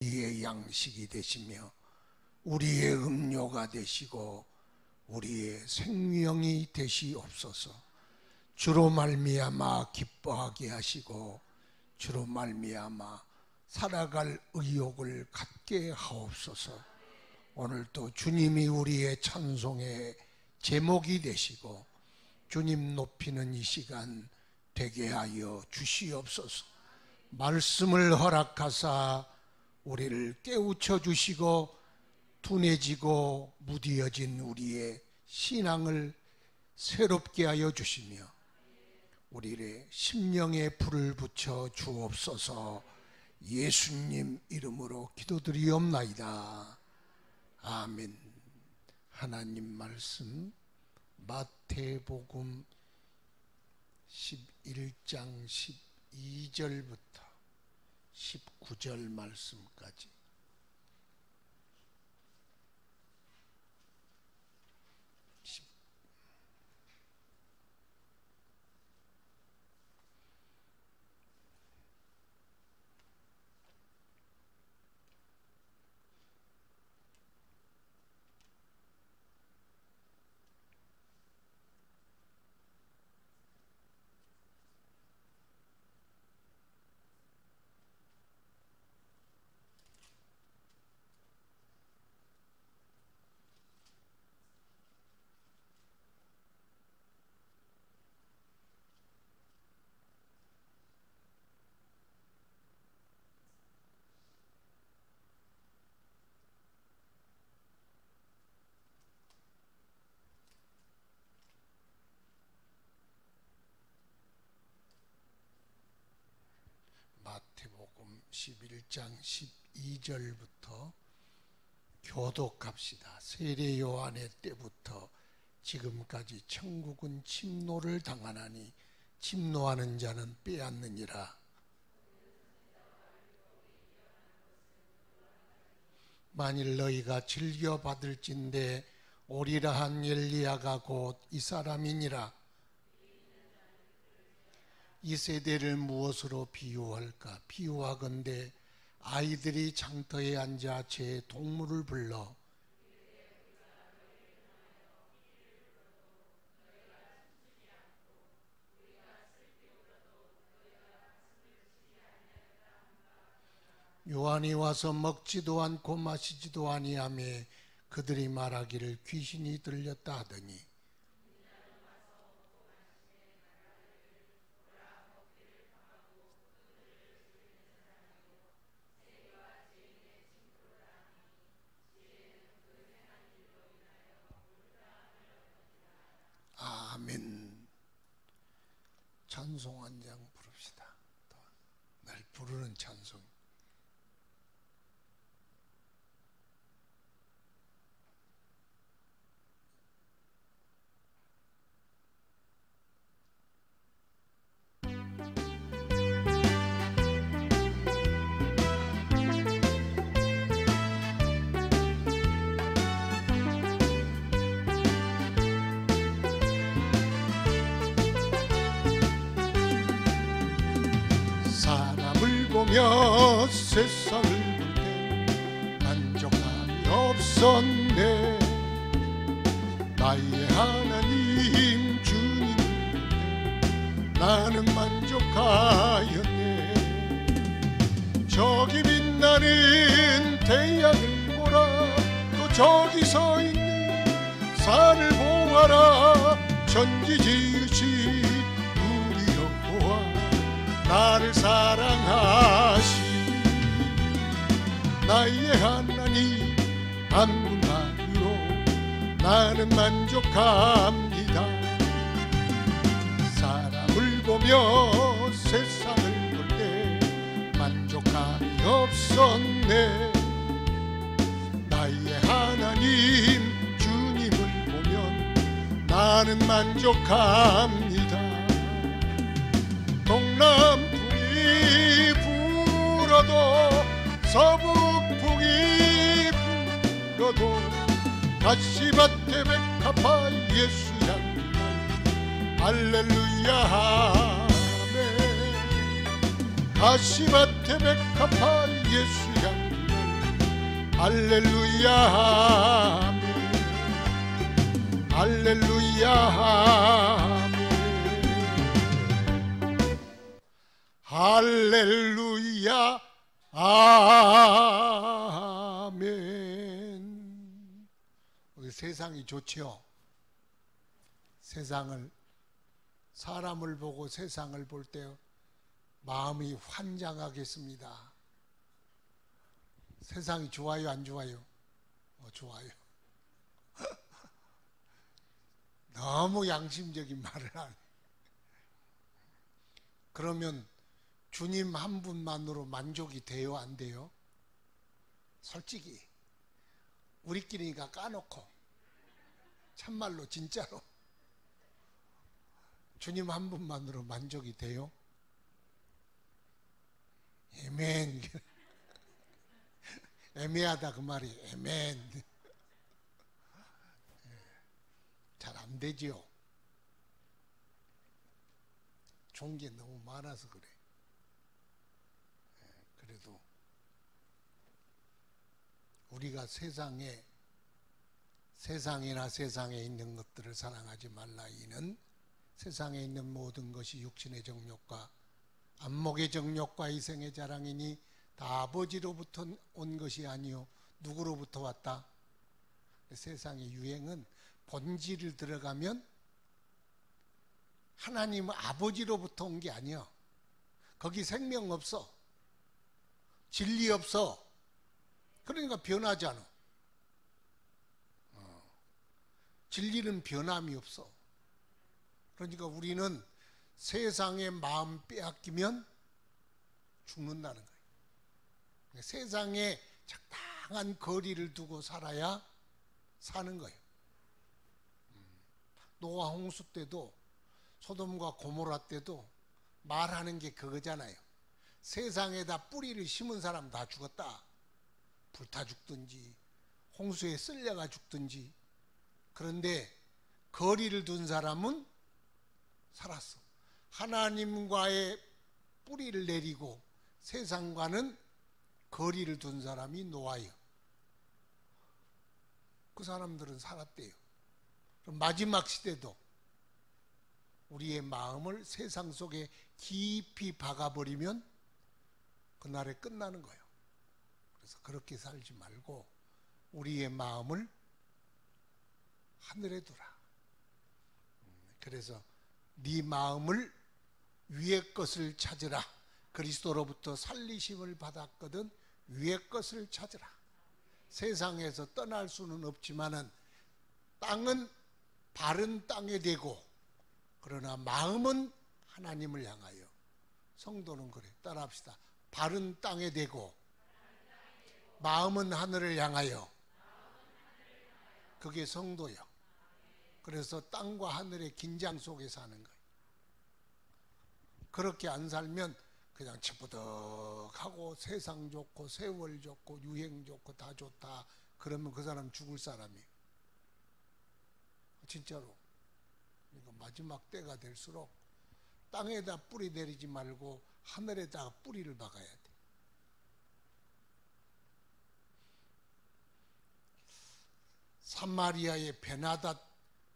우리의 양식이 되시며 우리의 음료가 되시고 우리의 생명이 되시옵소서. 주로 말미암아 기뻐하게 하시고 주로 말미암아 살아갈 의욕을 갖게 하옵소서. 오늘도 주님이 우리의 찬송의 제목이 되시고 주님 높이는 이 시간 되게 하여 주시옵소서. 말씀을 허락하사 우리를 깨우쳐 주시고 둔해지고 무디어진 우리의 신앙을 새롭게 하여 주시며 우리의 심령에 불을 붙여 주옵소서. 예수님 이름으로 기도드리옵나이다. 아멘. 하나님 말씀 마태복음 11장 12절부터 19절 말씀까지 마태복음 11장 12절부터 교독합시다. 세례 요한의 때부터 지금까지 천국은 침노를 당하나니 침노하는 자는 빼앗느니라. 만일 너희가 즐겨 받을진대 오리라 한 엘리야가 곧 이 사람이니라. 이 세대를 무엇으로 비유할까? 비유하건대 아이들이 장터에 앉아 제 동물을 불러 요한이 와서 먹지도 않고 마시지도 아니하며 그들이 말하기를 귀신이 들렸다 하더니 아멘. 찬송 한 장 부릅시다. 날 부르는 찬송. 보며 세상을 볼 때 만족함이 없었네. 나의 하나님 주님을 볼 때 나는 만족하였네. 저기 빛나는 태양을 보라. 또 저기 서 있는 산을 보아라. 천지 지으신 우리 여호와 나를 사랑하시. 나의 하나님 한 분만으로 나는 만족합니다. 사람을 보며 세상을 볼 때 만족함이 없었네. 나의 하나님 주님을 보면 나는 만족합니다. 동남풍이 불어도 서북풍이 불어도 가시밭에 백합화 예수 향기 할렐루야 아멘. 가시밭에 백합화 예수 향기 할렐루야 할렐루야 할렐루야 아멘. 우리 세상이 좋지요. 사람을 보고 세상을 볼 때 마음이 환장하겠습니다. 세상이 좋아요, 안 좋아요? 좋아요. 너무 양심적인 말을 하네. 그러면 주님 한 분만으로 만족이 돼요, 안 돼요? 솔직히 우리끼리니까 까놓고 참말로 진짜로 주님 한 분만으로 만족이 돼요? 아멘. 애매하다 그 말이 아멘. 잘 안 되지요. 좋은 게 너무 많아서 그래. 그래도 우리가 세상이나 세상에 있는 것들을 사랑하지 말라. 이는 세상에 있는 모든 것이 육신의 정욕과 안목의 정욕과 이생의 자랑이니 다 아버지로부터 온 것이 아니요 누구로부터 왔다? 세상의 유행은 본질을 들어가면 하나님 아버지로부터 온 게 아니야. 거기 생명 없어. 진리 없어. 그러니까 변하잖아. 진리는 변함이 없어. 그러니까 우리는 세상의 마음 빼앗기면 죽는다는 거예요. 세상에 적당한 거리를 두고 살아야 사는 거예요. 노아 홍수 때도 소돔과 고모라 때도 말하는 게 그거잖아요. 세상에다 뿌리를 심은 사람 다 죽었다. 불타 죽든지 홍수에 쓸려가 죽든지. 그런데 거리를 둔 사람은 살았어. 하나님과의 뿌리를 내리고 세상과는 거리를 둔 사람이 노아예요. 그 사람들은 살았대요. 그럼 마지막 시대도 우리의 마음을 세상 속에 깊이 박아버리면 그날에 끝나는 거예요. 그래서 그렇게 살지 말고 우리의 마음을 하늘에 두라. 그래서 네 마음을 위의 것을 찾으라. 그리스도로부터 살리심을 받았거든 위의 것을 찾으라. 세상에서 떠날 수는 없지만은 땅은 바른 땅에 대고 그러나 마음은 하나님을 향하여. 성도는 그래. 따라합시다. 바른 땅에 대고 마음은 하늘을 향하여. 그게 성도요. 그래서 땅과 하늘의 긴장 속에 사는 거예요. 그렇게 안 살면 그냥 치부덕하고 세상 좋고 세월 좋고 유행 좋고 다 좋다 그러면 그 사람 죽을 사람이에요. 진짜로. 그러니까 마지막 때가 될수록 땅에다 뿌리 내리지 말고 하늘에다가 뿌리를 박아야 돼. 사마리아의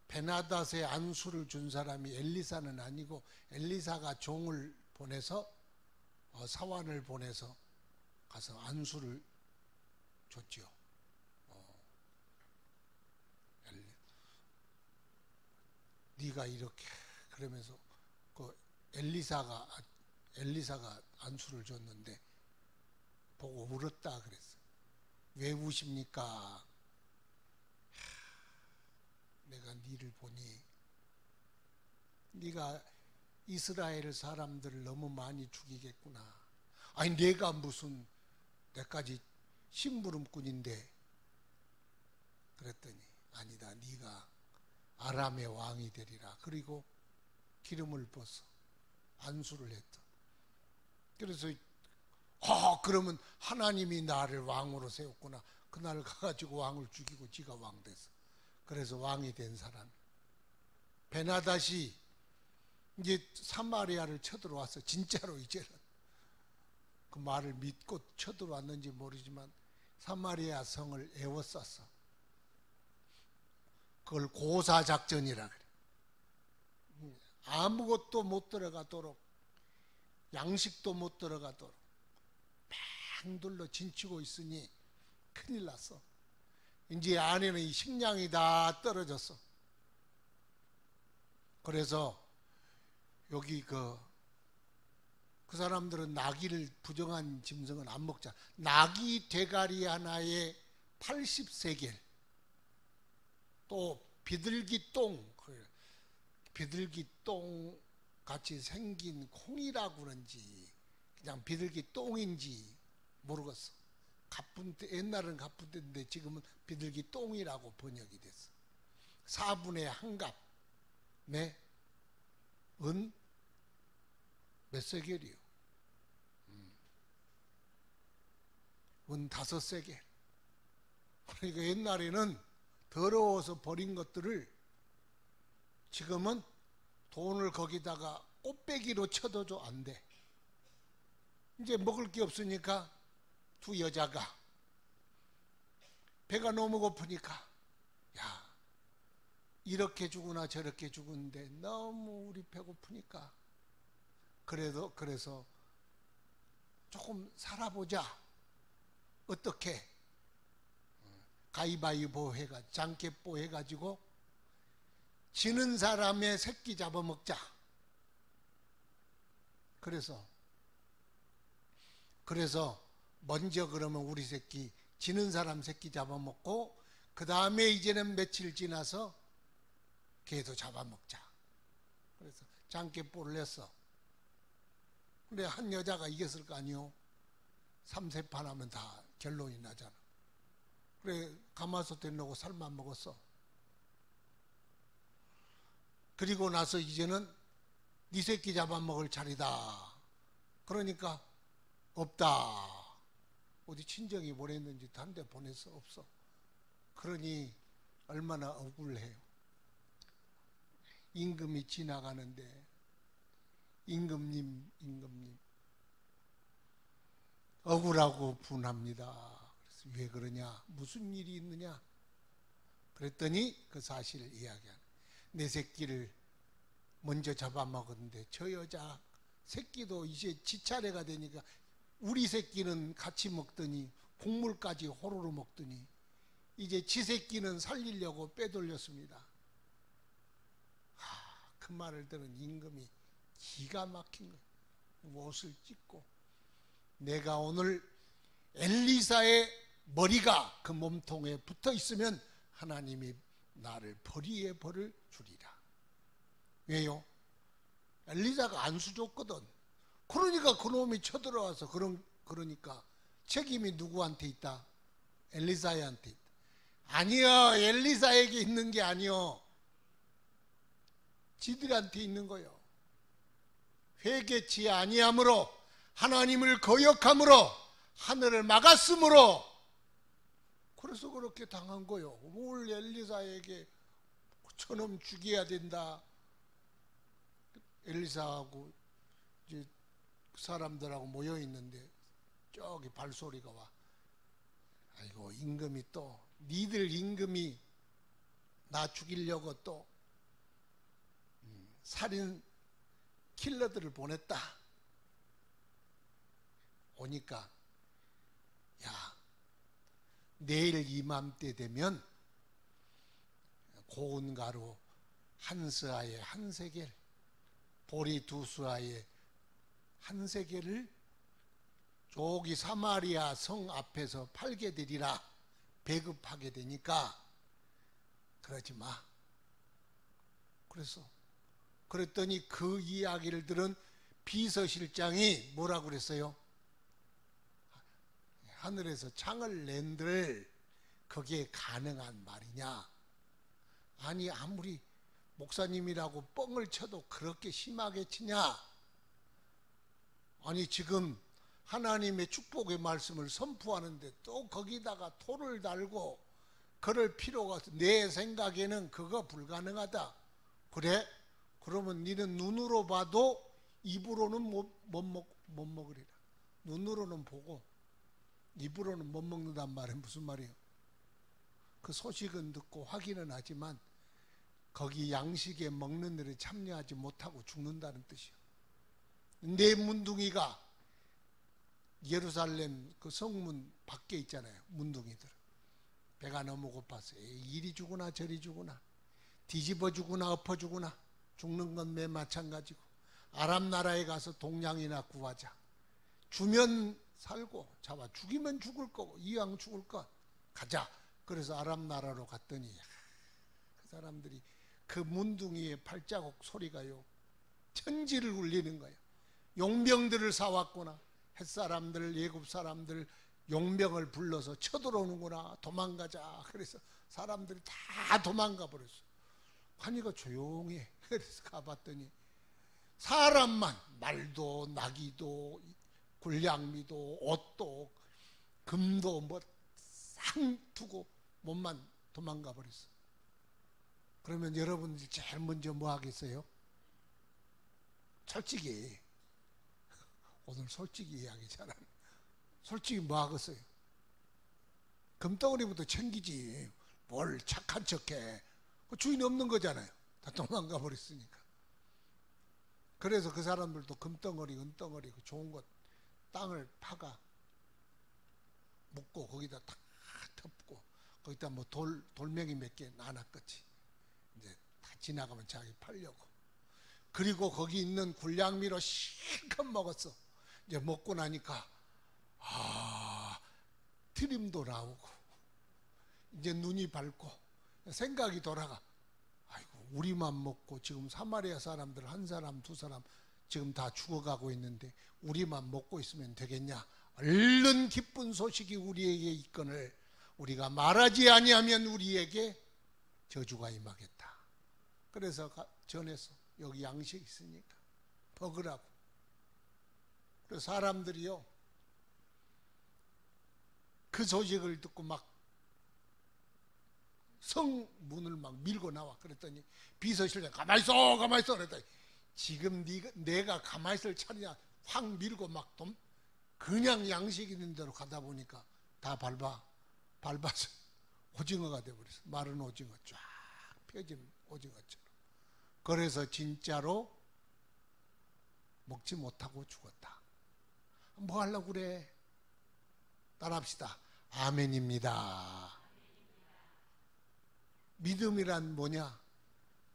베나닷의 안수를 준 사람이 엘리사는 아니고 엘리사가 종을 보내서 사환을 보내서 가서 안수를 줬지요. 네가 이렇게 그러면서 그 엘리사가 안수를 줬는데 보고 울었다 그랬어. 왜 우십니까? 내가 네를 보니 네가 이스라엘 사람들을 너무 많이 죽이겠구나. 아니 내가 무슨 내까지 심부름꾼인데. 그랬더니 아니다. 네가 아람의 왕이 되리라. 그리고 기름을 부어서 안수를 했다. 그래서 그러면 하나님이 나를 왕으로 세웠구나. 그날 가가지고 왕을 죽이고 지가 왕 됐어. 그래서 왕이 된 사람. 베나닷이 이제 사마리아를 쳐들어왔어. 진짜로 이제는 그 말을 믿고 쳐들어왔는지 모르지만 사마리아 성을 에워쌌어. 그걸 고사작전이라 그래. 아무것도 못 들어가도록, 양식도 못 들어가도록 막 둘러 진치고 있으니 큰일 났어. 이제 안에는 이 식량이 다 떨어졌어. 그래서 여기 그 사람들은 나귀를 부정한 짐승은 안 먹자. 나귀 대가리 하나에 80세겔, 또 비둘기 똥, 비둘기 똥 같이 생긴 콩이라고 그런지 그냥 비둘기 똥인지 모르겠어. 가뿐대, 옛날은 가뿐대인데 지금은 비둘기 똥이라고 번역이 됐어. 4분의 1갑, 네? 은 몇 세겔이요? 은 5세겔. 그러니까 옛날에는 더러워서 버린 것들을 지금은 돈을 거기다가 꽃배기로 쳐도 안 돼. 이제 먹을 게 없으니까 두 여자가 배가 너무 고프니까, 야, 이렇게 죽으나 저렇게 죽은데 너무 우리 배고프니까 그래서 조금 살아보자. 어떻게? 가위바위보 해가지고, 장깨뽀 해가지고 지는 사람의 새끼 잡아먹자. 그래서 먼저 그러면 우리 새끼, 지는 사람 새끼 잡아먹고 그 다음에 이제는 며칠 지나서 걔도 잡아먹자. 그래서 장깨뽀를 냈어. 근데 한 여자가 이겼을 거 아니요. 3세판 하면 다 결론이 나잖아. 그래, 가마솥에 넣고 삶아 먹었어. 그리고 나서 이제는 네 새끼 잡아먹을 차례다. 그러니까 없다. 어디 친정이 보냈는지 한 대 보냈어? 없어. 그러니 얼마나 억울해요. 임금이 지나가는데 임금님 억울하고 분합니다. 그래서 왜 그러냐? 무슨 일이 있느냐? 그랬더니 그 사실을 이야기하는. 내 새끼를 먼저 잡아먹었는데 저 여자 새끼도 이제 지 차례가 되니까 우리 새끼는 같이 먹더니 국물까지 호로로 먹더니 이제 지 새끼는 살리려고 빼돌렸습니다. 그 말을 들은 임금이 기가 막힌 거예요. 옷을 찢고, 내가 오늘 엘리사의 머리가 그 몸통에 붙어 있으면 하나님이 나를 벌이의 벌을 주리라. 왜요? 엘리사가 안수 줬거든. 그러니까 그놈이 쳐들어와서 그러니까 책임이 누구한테 있다? 엘리사한테 있다. 아니요, 엘리사에게 있는 게 아니요, 지들한테 있는 거요. 회개치 아니함으로, 하나님을 거역함으로, 하늘을 막았으므로, 그래서 그렇게 당한 거요. 뭘 엘리사에게 저놈 죽여야 된다. 엘리사하고 이제 사람들하고 모여 있는데 저기 발소리가 와. 아이고, 임금이 또, 니들 임금이 나 죽이려고 또 살인 킬러들을 보냈다. 오니까, 야, 내일 이맘때 되면 고운 가루 한 스아에 한 세겔, 보리 2스아에 한 세겔을 저기 사마리아 성 앞에서 팔게 되리라. 배급하게 되니까 그러지 마. 그랬더니 그 이야기를 들은 비서실장이 뭐라고 그랬어요? 하늘에서 창을 낸들 그게 가능한 말이냐? 아니, 아무리 목사님이라고 뻥을 쳐도 그렇게 심하게 치냐? 아니, 지금 하나님의 축복의 말씀을 선포하는데 또 거기다가 토를 달고 그럴 필요가 없어. 내 생각에는 그거 불가능하다. 그래? 그러면 니는 눈으로 봐도 입으로는 못 먹으리라. 눈으로는 보고 입으로는 못 먹는단 말은 무슨 말이에요? 그 소식은 듣고 확인은 하지만 거기 양식에 먹는 일에 참여하지 못하고 죽는다는 뜻이요. 내 문둥이가 예루살렘 그 성문 밖에 있잖아요. 문둥이들. 배가 너무 고파서 이리 주구나 저리 주구나, 뒤집어 주구나 엎어 주구나, 죽는 건 매 마찬가지고, 아람 나라에 가서 동양이나 구하자. 주면 살고 잡아 죽이면 죽을 거고, 이왕 죽을 것 가자. 그래서 아람 나라로 갔더니 그 사람들이 그 문둥이의 발자국 소리가요 천지를 울리는 거예요. 용병들을 사왔구나. 햇사람들, 예굽 사람들 용병을 불러서 쳐들어오는구나. 도망가자. 그래서 사람들이 다 도망가 버렸어. 하니까 조용해. 그래서 가봤더니 사람만, 말도 나귀도 굴량미도 옷도 금도 뭐 상 두고 몸만 도망가 버렸어. 그러면 여러분들이 제일 먼저 뭐 하겠어요? 솔직히 오늘 솔직히 이야기잖아. 솔직히 뭐 하겠어요? 금덩어리부터 챙기지. 뭘 착한 척해. 주인이 없는 거잖아요. 다 도망가 버렸으니까. 그래서 그 사람들도 금덩어리, 은덩어리, 그 좋은 것 땅을 파가 묻고 거기다 다 덮고 거기다 뭐 돌멩이 몇 개 나눴겠지. 이제 다 지나가면 자기 팔려고. 그리고 거기 있는 굴량미로 실컷 먹었어. 이제 먹고 나니까 트림도 나오고 이제 눈이 밝고 생각이 돌아가. 아이고, 우리만 먹고 지금 사마리아 사람들 한 사람 두 사람 지금 다 죽어가고 있는데 우리만 먹고 있으면 되겠냐. 얼른 기쁜 소식이 우리에게 있거늘 우리가 말하지 아니하면 우리에게 저주가 임하겠다. 그래서 전해서 여기 양식 있으니까 먹으라고. 그래서 사람들이요 그 소식을 듣고 막 성문을 막 밀고 나와. 그랬더니 비서실장 가만히 있어 가만히 있어 그랬더니 지금 내가 가만히 있을 차리냐 확 밀고 막 그냥 양식 있는 대로 가다 보니까 다 밟아서 오징어가 돼버렸어. 마른 오징어 쫙 펴진 오징어처럼. 그래서 진짜로 먹지 못하고 죽었다. 뭐 하려고 그래? 따라합시다. 아멘입니다. 믿음이란 뭐냐?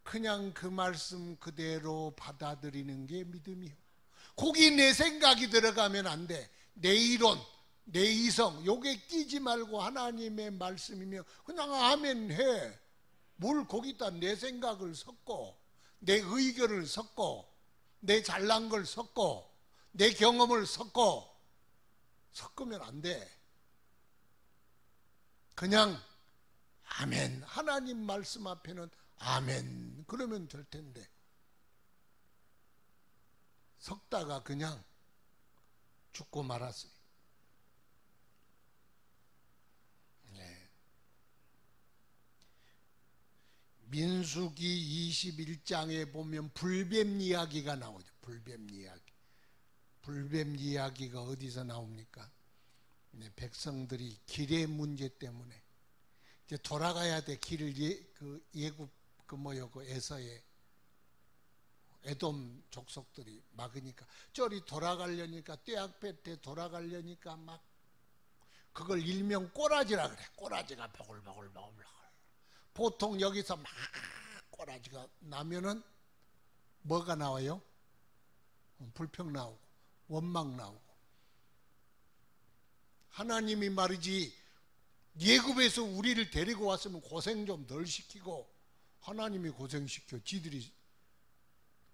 그냥 그 말씀 그대로 받아들이는 게 믿음이요. 거기 내 생각이 들어가면 안 돼. 내 이론, 내 이성 요게 끼지 말고 하나님의 말씀이면 그냥 아멘 해. 뭘 거기다 내 생각을 섞고 내 의견을 섞고 내 잘난 걸 섞고 내 경험을 섞으면 안 돼. 그냥 아멘. 하나님 말씀 앞에는 아멘. 그러면 될 텐데. 섞다가 그냥 죽고 말았어요. 네. 민수기 21장에 보면 불뱀 이야기가 나오죠. 불뱀 이야기. 불뱀 이야기가 어디서 나옵니까? 네, 백성들이 길의 문제 때문에 이제 돌아가야 돼. 길을 예굽 그 에서의 에돔 족속들이 막으니까 저리 돌아가려니까 떼약볕에 돌아가려니까 막 그걸 일명 꼬라지라 그래. 꼬라지가 보글보글. 보통 여기서 막 꼬라지가 나면은 뭐가 나와요? 불평 나오고 원망 나오고. 하나님이 말이지 예굽에서 우리를 데리고 왔으면 고생 좀 덜 시키고 하나님이 고생시켜. 지들이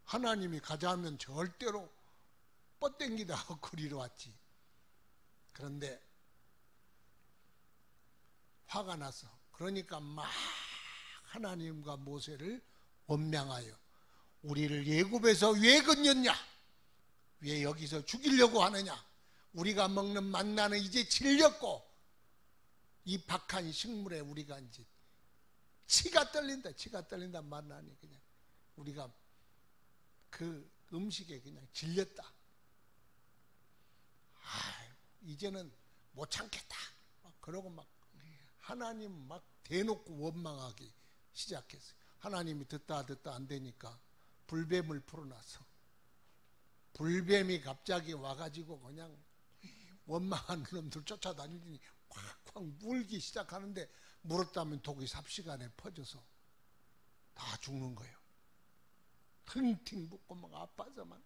하나님이 가자 하면 절대로 뻗댕기다 하고 그리러 왔지. 그런데 화가 나서 그러니까 막 하나님과 모세를 원망하여 우리를 예굽에서 왜 건졌냐? 왜 여기서 죽이려고 하느냐? 우리가 먹는 만나는 이제 질렸고 이 박한 식물에 우리가 이제 치가 떨린다 만나니 그냥 우리가 그 음식에 그냥 질렸다. 이제는 못 참겠다. 그러고 막 하나님 막 대놓고 원망하기 시작했어요. 하나님이 듣다 안 되니까 불뱀을 풀어놨어. 불뱀이 갑자기 와가지고 그냥 원망하는 놈들 쫓아다니더니 콱콱 물기 시작하는데 물었다면 독이 삽시간에 퍼져서 다 죽는 거예요. 팅팅 붓고 막 아파서 막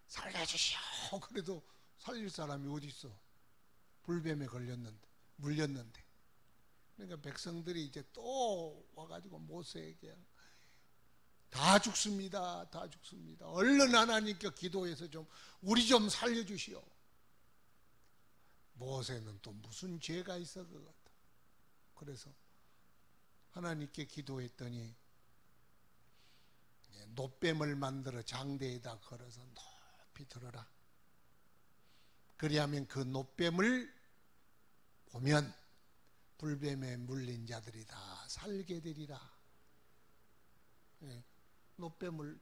살려주시오. 그래도 살릴 사람이 어디 있어? 불뱀에 걸렸는데, 물렸는데. 그러니까 백성들이 이제 또 와가지고 모세에게 다 죽습니다. 다 죽습니다. 얼른 하나님께 기도해서 좀 우리 좀 살려주시오. 모세는 또 무슨 죄가 있어 그것. 그래서 하나님께 기도했더니 놋뱀을 만들어 장대에다 걸어서 높이 들어라. 그리하면 그 놋뱀을 보면 불뱀에 물린 자들이 다 살게 되리라. 놋뱀을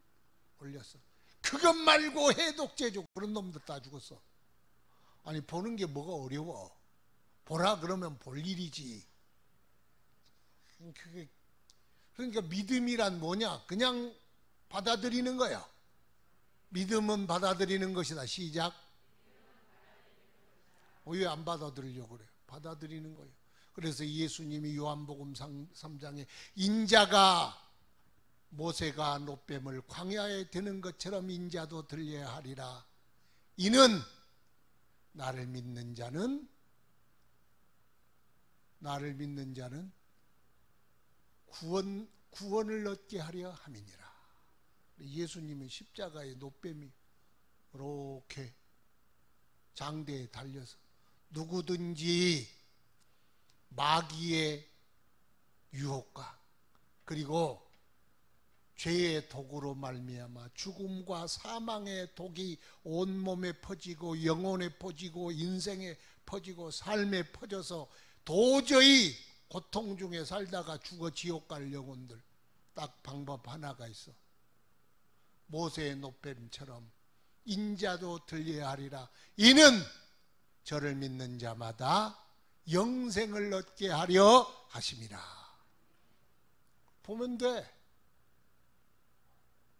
올렸어. 그것 말고 해독제조 그런 놈들 다 죽었어. 아니 보는 게 뭐가 어려워. 보라 그러면 볼 일이지. 그러니까 믿음이란 뭐냐? 그냥 받아들이는 거야. 믿음은 받아들이는 것이다. 시작. 왜 안 받아들이려고 그래? 받아들이는 거예요. 그래서 예수님이 요한복음 3장에 인자가 모세가 놋뱀을 광야에 드는 것처럼 인자도 들려야 하리라. 이는 나를 믿는 자는 구원을 얻게 하려 함이니라. 예수님의 십자가의 놋뱀이 이렇게 장대에 달려서 누구든지 마귀의 유혹과 그리고 죄의 독으로 말미암아 죽음과 사망의 독이 온몸에 퍼지고 영혼에 퍼지고 인생에 퍼지고 삶에 퍼져서 도저히 고통 중에 살다가 죽어 지옥 갈 영혼들 딱 방법 하나가 있어. 모세의 놋뱀처럼 인자도 들려야 하리라. 이는 저를 믿는 자마다 영생을 얻게 하려 하심이라. 보면 돼.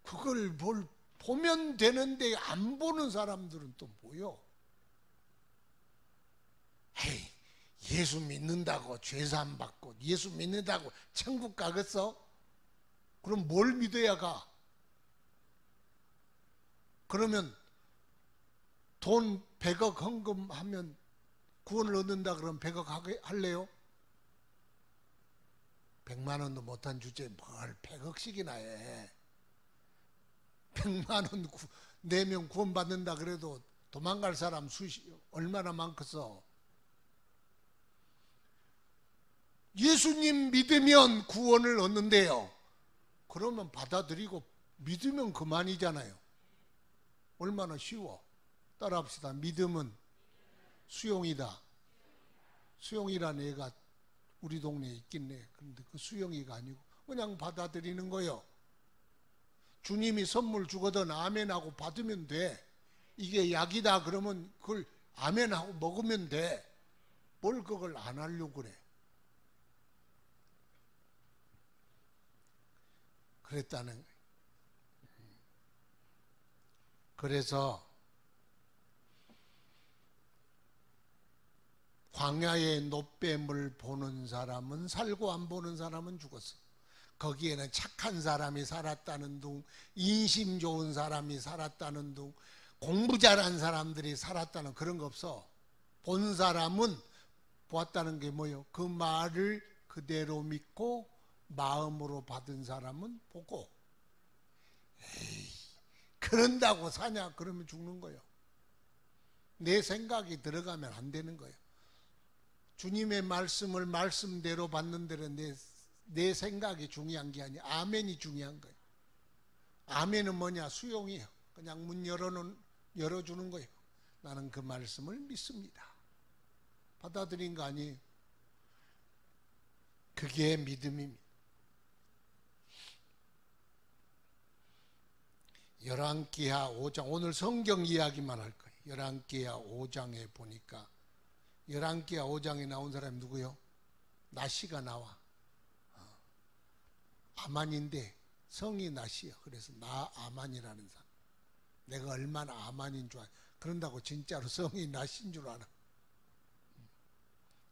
그걸 뭘 보면 되는데 안 보는 사람들은 또 뭐요? 에이, 예수 믿는다고 죄사함 받고 예수 믿는다고 천국 가겠어? 그럼 뭘 믿어야 가? 그러면 돈 100억 헌금하면 구원을 얻는다 그러면 100억 할래요? 100만 원도 못한 주제에 뭘 100억씩이나 해. 100만 원 내면 구원 받는다 그래도 도망갈 사람 얼마나 많겠어. 예수님 믿으면 구원을 얻는데요. 그러면 받아들이고 믿으면 그만이잖아요. 얼마나 쉬워. 따라합시다. 믿음은 수용이다. 수용이라는 애가 우리 동네에 있겠네. 그런데 그 수용이가 아니고 그냥 받아들이는 거요. 주님이 선물 주거든 아멘하고 받으면 돼. 이게 약이다 그러면 그걸 아멘하고 먹으면 돼. 뭘 그걸 안 하려고 그래. 그랬다는 거예요. 그래서 광야의 놋뱀을 보는 사람은 살고 안 보는 사람은 죽었어. 거기에는 착한 사람이 살았다는 둥, 인심 좋은 사람이 살았다는 둥, 공부 잘한 사람들이 살았다는 그런 거 없어. 본 사람은 보았다는 게 뭐예요? 그 말을 그대로 믿고 마음으로 받은 사람은 보고. 에이, 그런다고 사냐? 그러면 죽는 거예요. 내 생각이 들어가면 안 되는 거예요. 주님의 말씀을 말씀대로 받는 데는 내 생각이 중요한 게 아니야. 아멘이 중요한 거예요. 아멘은 뭐냐? 수용이에요. 그냥 문 열어주는 거예요. 나는 그 말씀을 믿습니다. 받아들인 거 아니에요. 그게 믿음입니다. 열왕기하 5장, 오늘 성경 이야기만 할 거예요. 열왕기하 5장에 보니까 열왕기하 5장에 나온 사람이 누구요? 나시가 나와. 아만인데 성이 나시야. 그래서 나아만이라는 사람. 내가 얼마나 아만인 줄 알아. 그런다고 진짜로 성이 나시인 줄 알아.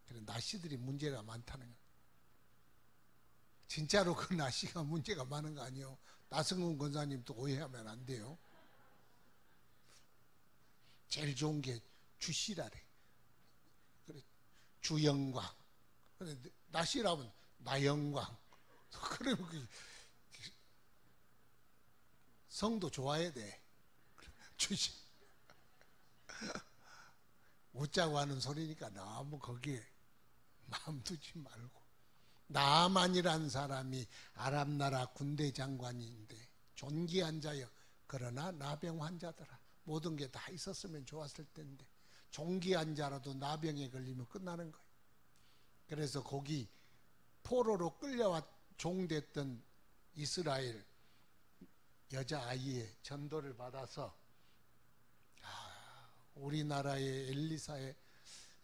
그래, 나시들이 문제가 많다는 거야. 진짜로 그 나시가 문제가 많은 거 아니에요. 나성훈 권사님도 오해하면 안 돼요. 제일 좋은 게 주시라래. 그래, 주영광. 그래, 나시라면 나영광. 그러면 성도 좋아야 돼. 주시. 웃자고 하는 소리니까 너무 거기에 마음 두지 말고. 나아만이라는 사람이 아랍나라 군대 장관인데 존귀한 자여. 그러나 나병 환자더라. 모든 게 다 있었으면 좋았을 텐데 존귀한 자라도 나병에 걸리면 끝나는 거예요. 그래서 거기 포로로 끌려와 종됐던 이스라엘 여자아이의 전도를 받아서 우리나라의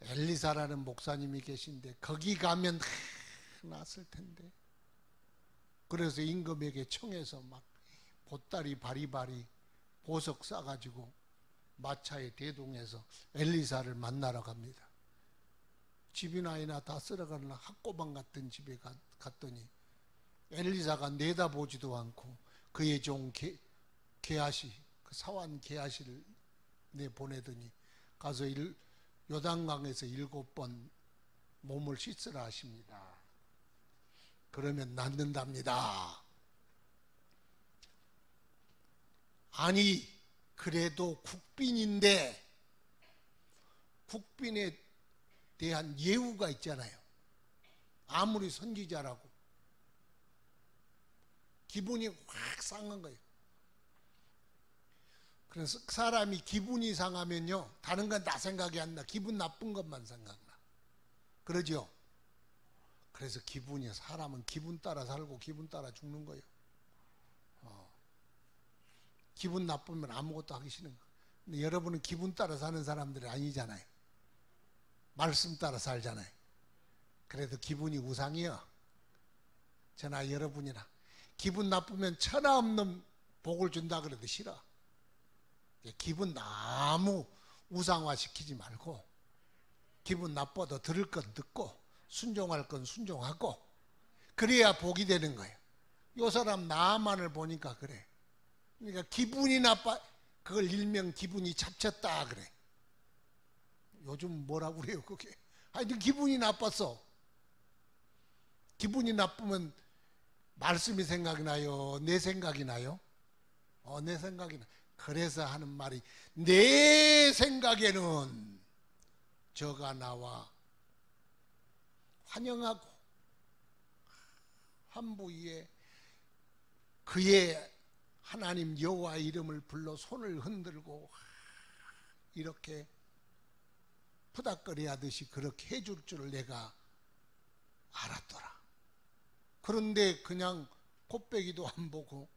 엘리사라는 목사님이 계신데 거기 가면 낫을 텐데. 그래서 임금에게 청해서 막 보따리 바리바리 보석 싸가지고 마차에 대동해서 엘리사를 만나러 갑니다. 집이나 아이나 다 쓸어가는 학고방 같은 집에 갔더니 엘리사가 내다보지도 않고 그의 종 게하시, 그 사환 게하시를 내보내더니 가서 요단강에서 7번 몸을 씻으라 하십니다. 그러면 낫는답니다. 아니 그래도 국빈인데 국빈에 대한 예우가 있잖아요. 아무리 선지자라고 기분이 확 상한 거예요. 그래서 사람이 기분이 상하면요 다른 건 다 생각이 안 나. 기분 나쁜 것만 생각나. 그러죠? 그래서 사람은 기분 따라 살고 기분 따라 죽는 거예요. 기분 나쁘면 아무것도 하기 싫은 거예요. 근데 여러분은 기분 따라 사는 사람들이 아니잖아요. 말씀 따라 살잖아요. 그래도 기분이 우상이요. 저나 여러분이나 기분 나쁘면 천하 없는 복을 준다 그래도 싫어. 기분 너무 우상화 시키지 말고 기분 나빠도 들을 건 듣고 순종할 건 순종하고 그래야 복이 되는 거예요. 요 사람 나만을 보니까 그래. 그러니까 기분이 나빠, 그걸 일명 기분이 잡쳤다 그래. 요즘 뭐라고 그래요 그게. 하여튼 기분이 나빴어. 기분이 나쁘면 말씀이 생각이 나요? 내 생각이 나요? 내 생각이 나. 그래서 하는 말이 내 생각에는 저가 나와 환영하고 환부 위에 그의 하나님 여호와 이름을 불러 손을 흔들고 이렇게 푸닥거리 하듯이 그렇게 해줄 줄 내가 알았더라. 그런데 그냥 콧배기도 안 보고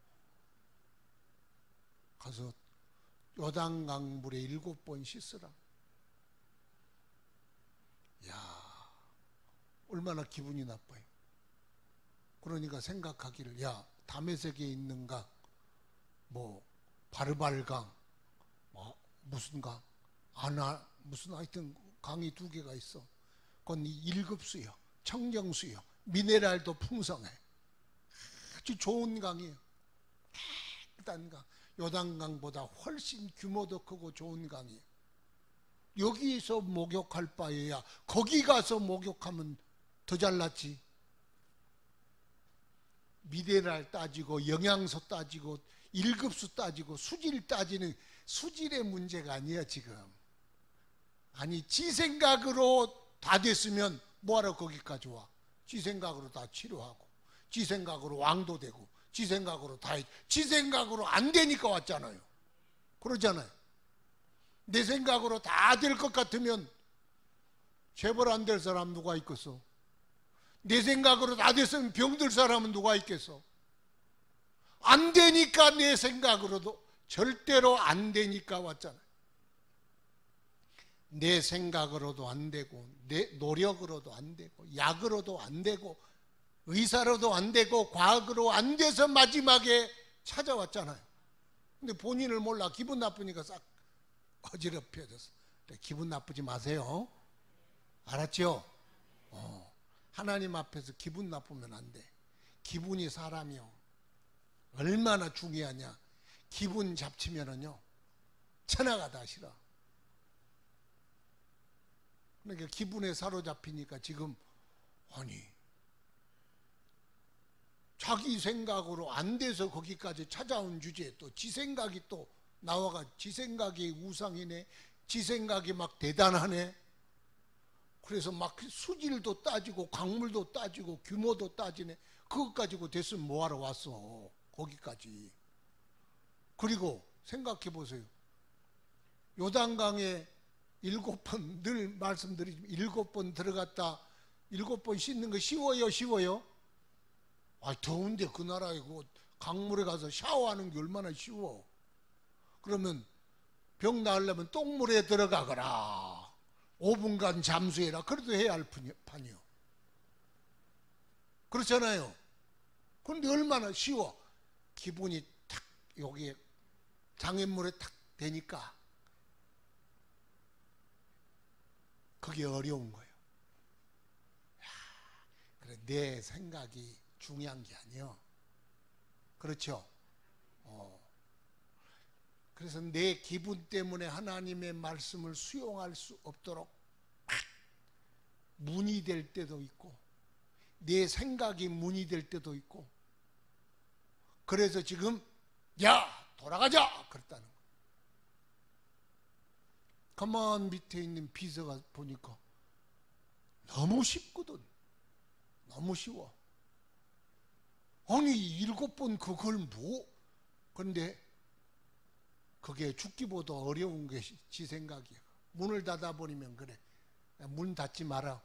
가서 요단강 물에 7번 씻으라. 야, 얼마나 기분이 나빠요. 그러니까 생각하기를, 야, 다메섹에 있는 강, 뭐 바르발강, 뭐 무슨 강, 무슨 하여튼 강이 2개가 있어. 그건 1급수요, 청정수요, 미네랄도 풍성해. 아주 좋은 강이에요. 깨끗한 강. 요단강보다 훨씬 규모도 크고 좋은 강이에요. 여기서 목욕할 바에야 거기 가서 목욕하면 더 잘났지. 미네랄 따지고 영양소 따지고 1급수 따지고 수질 따지는 수질의 문제가 아니야 지금. 아니 지 생각으로 다 됐으면 뭐하러 거기까지 와. 지 생각으로 다 치료하고 지 생각으로 왕도 되고 지 생각으로 다 지 생각으로 안 되니까 왔잖아요. 그러잖아요. 내 생각으로 다 될 것 같으면 재벌 안 될 사람 누가 있겠어? 내 생각으로 다 됐으면 병들 사람은 누가 있겠어? 안 되니까 내 생각으로도 절대로 안 되니까 왔잖아요. 내 생각으로도 안 되고, 내 노력으로도 안 되고, 약으로도 안 되고, 의사로도 안 되고, 과학으로 안 돼서 마지막에 찾아왔잖아요. 근데 본인을 몰라. 기분 나쁘니까 싹 어지럽혀졌어. 기분 나쁘지 마세요. 알았죠? 하나님 앞에서 기분 나쁘면 안 돼. 기분이 사람이요, 얼마나 중요하냐. 기분 잡치면은요, 천하가 다 싫어. 그러니까 기분에 사로잡히니까 지금, 아니, 자기 생각으로 안 돼서 거기까지 찾아온 주제에 또 지 생각이 또 나와가, 지 생각이 우상이네, 지 생각이 막 대단하네. 그래서 막 수질도 따지고 강물도 따지고 규모도 따지네. 그것 가지고 됐으면 뭐하러 왔어, 거기까지. 그리고 생각해 보세요. 요단강에 7번, 늘 말씀드리지만 7번 들어갔다 7번 씻는 거 쉬워요, 쉬워요? 아, 더운데 그 나라에 그 강물에 가서 샤워하는 게 얼마나 쉬워. 그러면 병 나으려면 똥물에 들어가거라, 5분간 잠수해라, 그래도 해야 할 판이요. 그렇잖아요. 그런데 얼마나 쉬워. 기분이 탁 여기에 장애물에 탁 되니까 그게 어려운 거예요. 그래, 내 생각이 중요한 게 아니요. 그렇죠? 그래서 내 기분 때문에 하나님의 말씀을 수용할 수 없도록 문이 될 때도 있고, 내 생각이 문이 될 때도 있고, 그래서 지금 야 돌아가자 그랬다는 거예요. 가만 밑에 있는 비서가 보니까 너무 쉽거든. 너무 쉬워. 아니 7번 그걸 뭐. 그런데 그게 죽기보다 어려운 게 지 생각이야. 문을 닫아버리면 그래. 문 닫지 마라.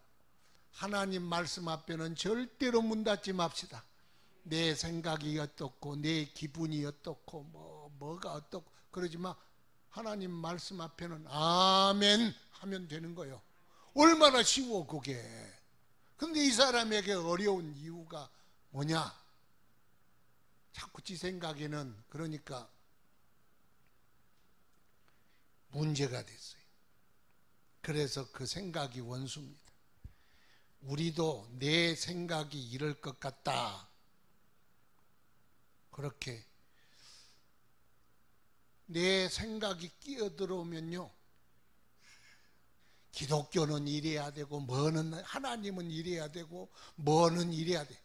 하나님 말씀 앞에는 절대로 문 닫지 맙시다. 내 생각이 어떻고 내 기분이 어떻고 뭐가 어떻고 그러지 마. 하나님 말씀 앞에는 아멘 하면 되는 거예요. 얼마나 쉬워 그게. 근데 이 사람에게 어려운 이유가 뭐냐? 자꾸 지 생각에는 그러니까 문제가 됐어요. 그래서 그 생각이 원수입니다. 우리도 내 생각이 이럴 것 같다, 그렇게 내 생각이 끼어들어오면요, 기독교는 이래야 되고 뭐는 하나님은 이래야 되고 뭐는 이래야 돼.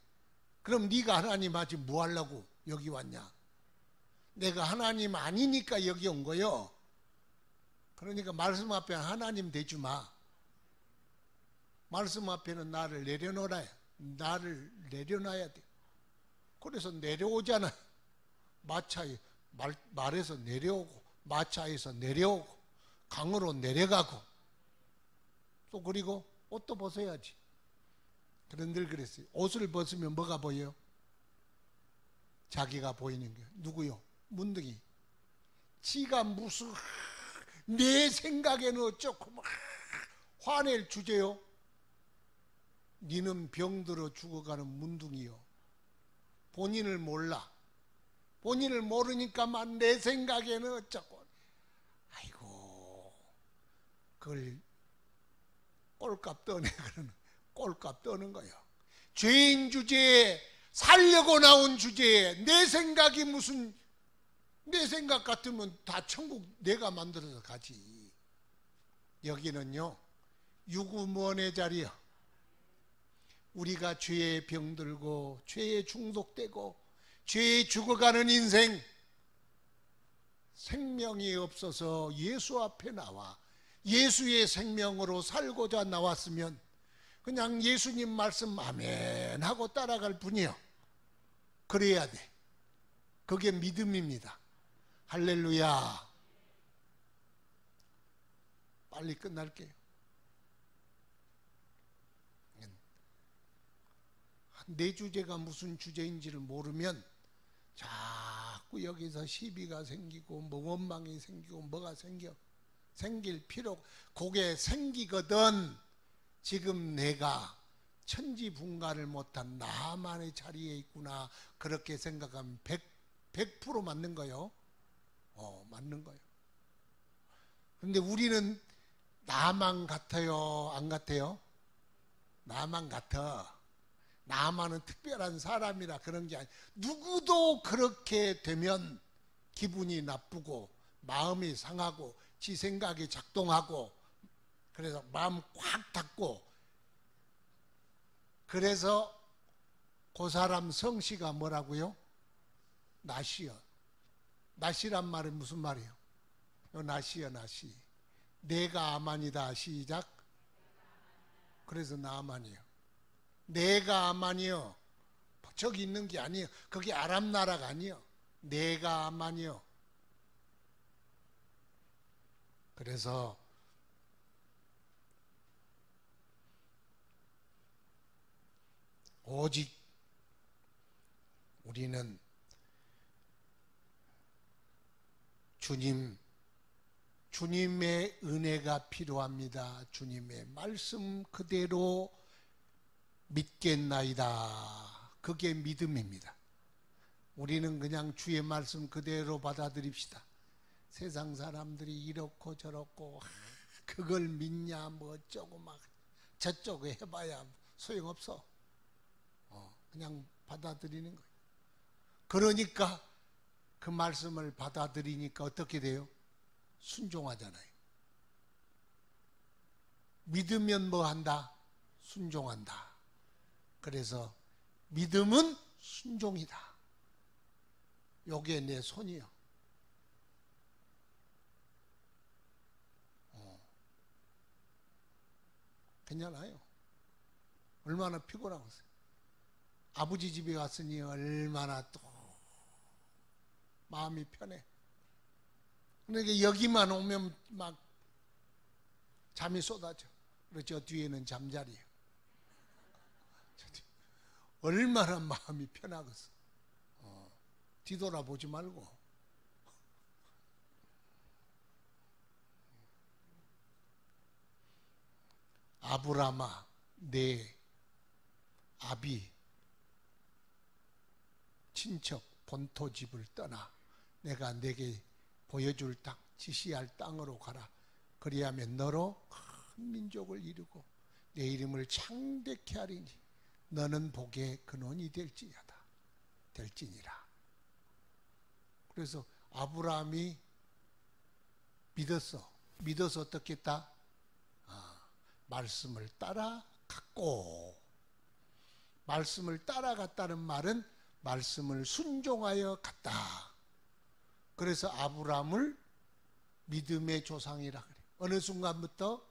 그럼 네가 하나님 하지 뭐 하려고 여기 왔냐? 내가 하나님 아니니까 여기 온 거요. 그러니까 말씀 앞에 하나님 대지 마. 말씀 앞에는 나를 내려놓아야, 나를 내려놔야 돼. 그래서 내려오잖아요. 마차에 말에서 내려오고, 마차에서 내려오고, 강으로 내려가고, 또 그리고 옷도 벗어야지. 그런 늘 그랬어요. 옷을 벗으면 뭐가 보여요? 자기가 보이는 게. 누구요? 문둥이. 지가 무슨 내 생각에는 어쩌고 막 화낼 주제요. 니는 병들어 죽어가는 문둥이요. 본인을 몰라. 본인을 모르니까만 내 생각에는 어쩌고. 아이고, 그걸 꼴값 떠네. 그러는 꼴값 떠는 거예요. 죄인 주제에, 살려고 나온 주제에 내 생각이 무슨, 내 생각 같으면 다 천국 내가 만들어서 가지. 여기는요, 유구무원의 자리야. 우리가 죄에 병들고 죄에 중독되고 죄에 죽어가는 인생, 생명이 없어서 예수 앞에 나와 예수의 생명으로 살고자 나왔으면 그냥 예수님 말씀 아멘 하고 따라갈 뿐이요. 그래야 돼. 그게 믿음입니다. 할렐루야. 빨리 끝날게요. 내 주제가 무슨 주제인지를 모르면 자꾸 여기서 시비가 생기고 뭐 원망이 생기고 뭐가 생겨. 생길 필요, 그게 생기거든. 지금 내가 천지분간을 못한 나만의 자리에 있구나, 그렇게 생각하면 100% 맞는 거요. 맞는 거요. 근데 우리는 나만 같아요, 안 같아요? 나만 같아. 나만은 특별한 사람이라 그런 게 아니야. 누구도 그렇게 되면 기분이 나쁘고 마음이 상하고 지 생각이 작동하고, 그래서 마음 꽉 닫고, 그래서 그 사람 성씨가 뭐라고요? 나시여. 나시란 말은 무슨 말이에요? 나시여, 나시. 내가 아만이다. 시작. 그래서 나만이요. 내가 아만이요. 저기 있는 게 아니에요. 그게 아람 나라가 아니에요. 내가 아만이요. 그래서 오직 우리는 주님의 은혜가 필요합니다. 주님의 말씀 그대로 믿겠나이다. 그게 믿음입니다. 우리는 그냥 주의 말씀 그대로 받아들입시다. 세상 사람들이 이렇고 저렇고 그걸 믿냐 뭐 어쩌고 막 저쩌고 해봐야 소용없어. 그냥 받아들이는 거예요. 그러니까 그 말씀을 받아들이니까 어떻게 돼요? 순종하잖아요. 믿으면 뭐 한다? 순종한다. 그래서 믿음은 순종이다. 요게 내 손이요. 괜찮아요. 얼마나 피곤하겠어요. 아버지 집에 갔으니 얼마나 또 마음이 편해. 그러니까 여기만 오면 막 잠이 쏟아져. 그리고 저 뒤에는 잠자리예요. 얼마나 마음이 편하겠어. 뒤돌아보지 말고. 아브라함아, 내 아비 친척 본토 집을 떠나 내가 내게 보여줄 땅, 지시할 땅으로 가라. 그리하면 너로 큰 민족을 이루고 내 이름을 창대케 하리니 너는 복의 근원이 될지니라. 그래서 아브라함이 믿어서 어떻게 했다? 말씀을 따라갔고, 말씀을 따라갔다는 말은 말씀을 순종하여 갔다. 그래서 아브라함을 믿음의 조상이라 그래요. 어느 순간부터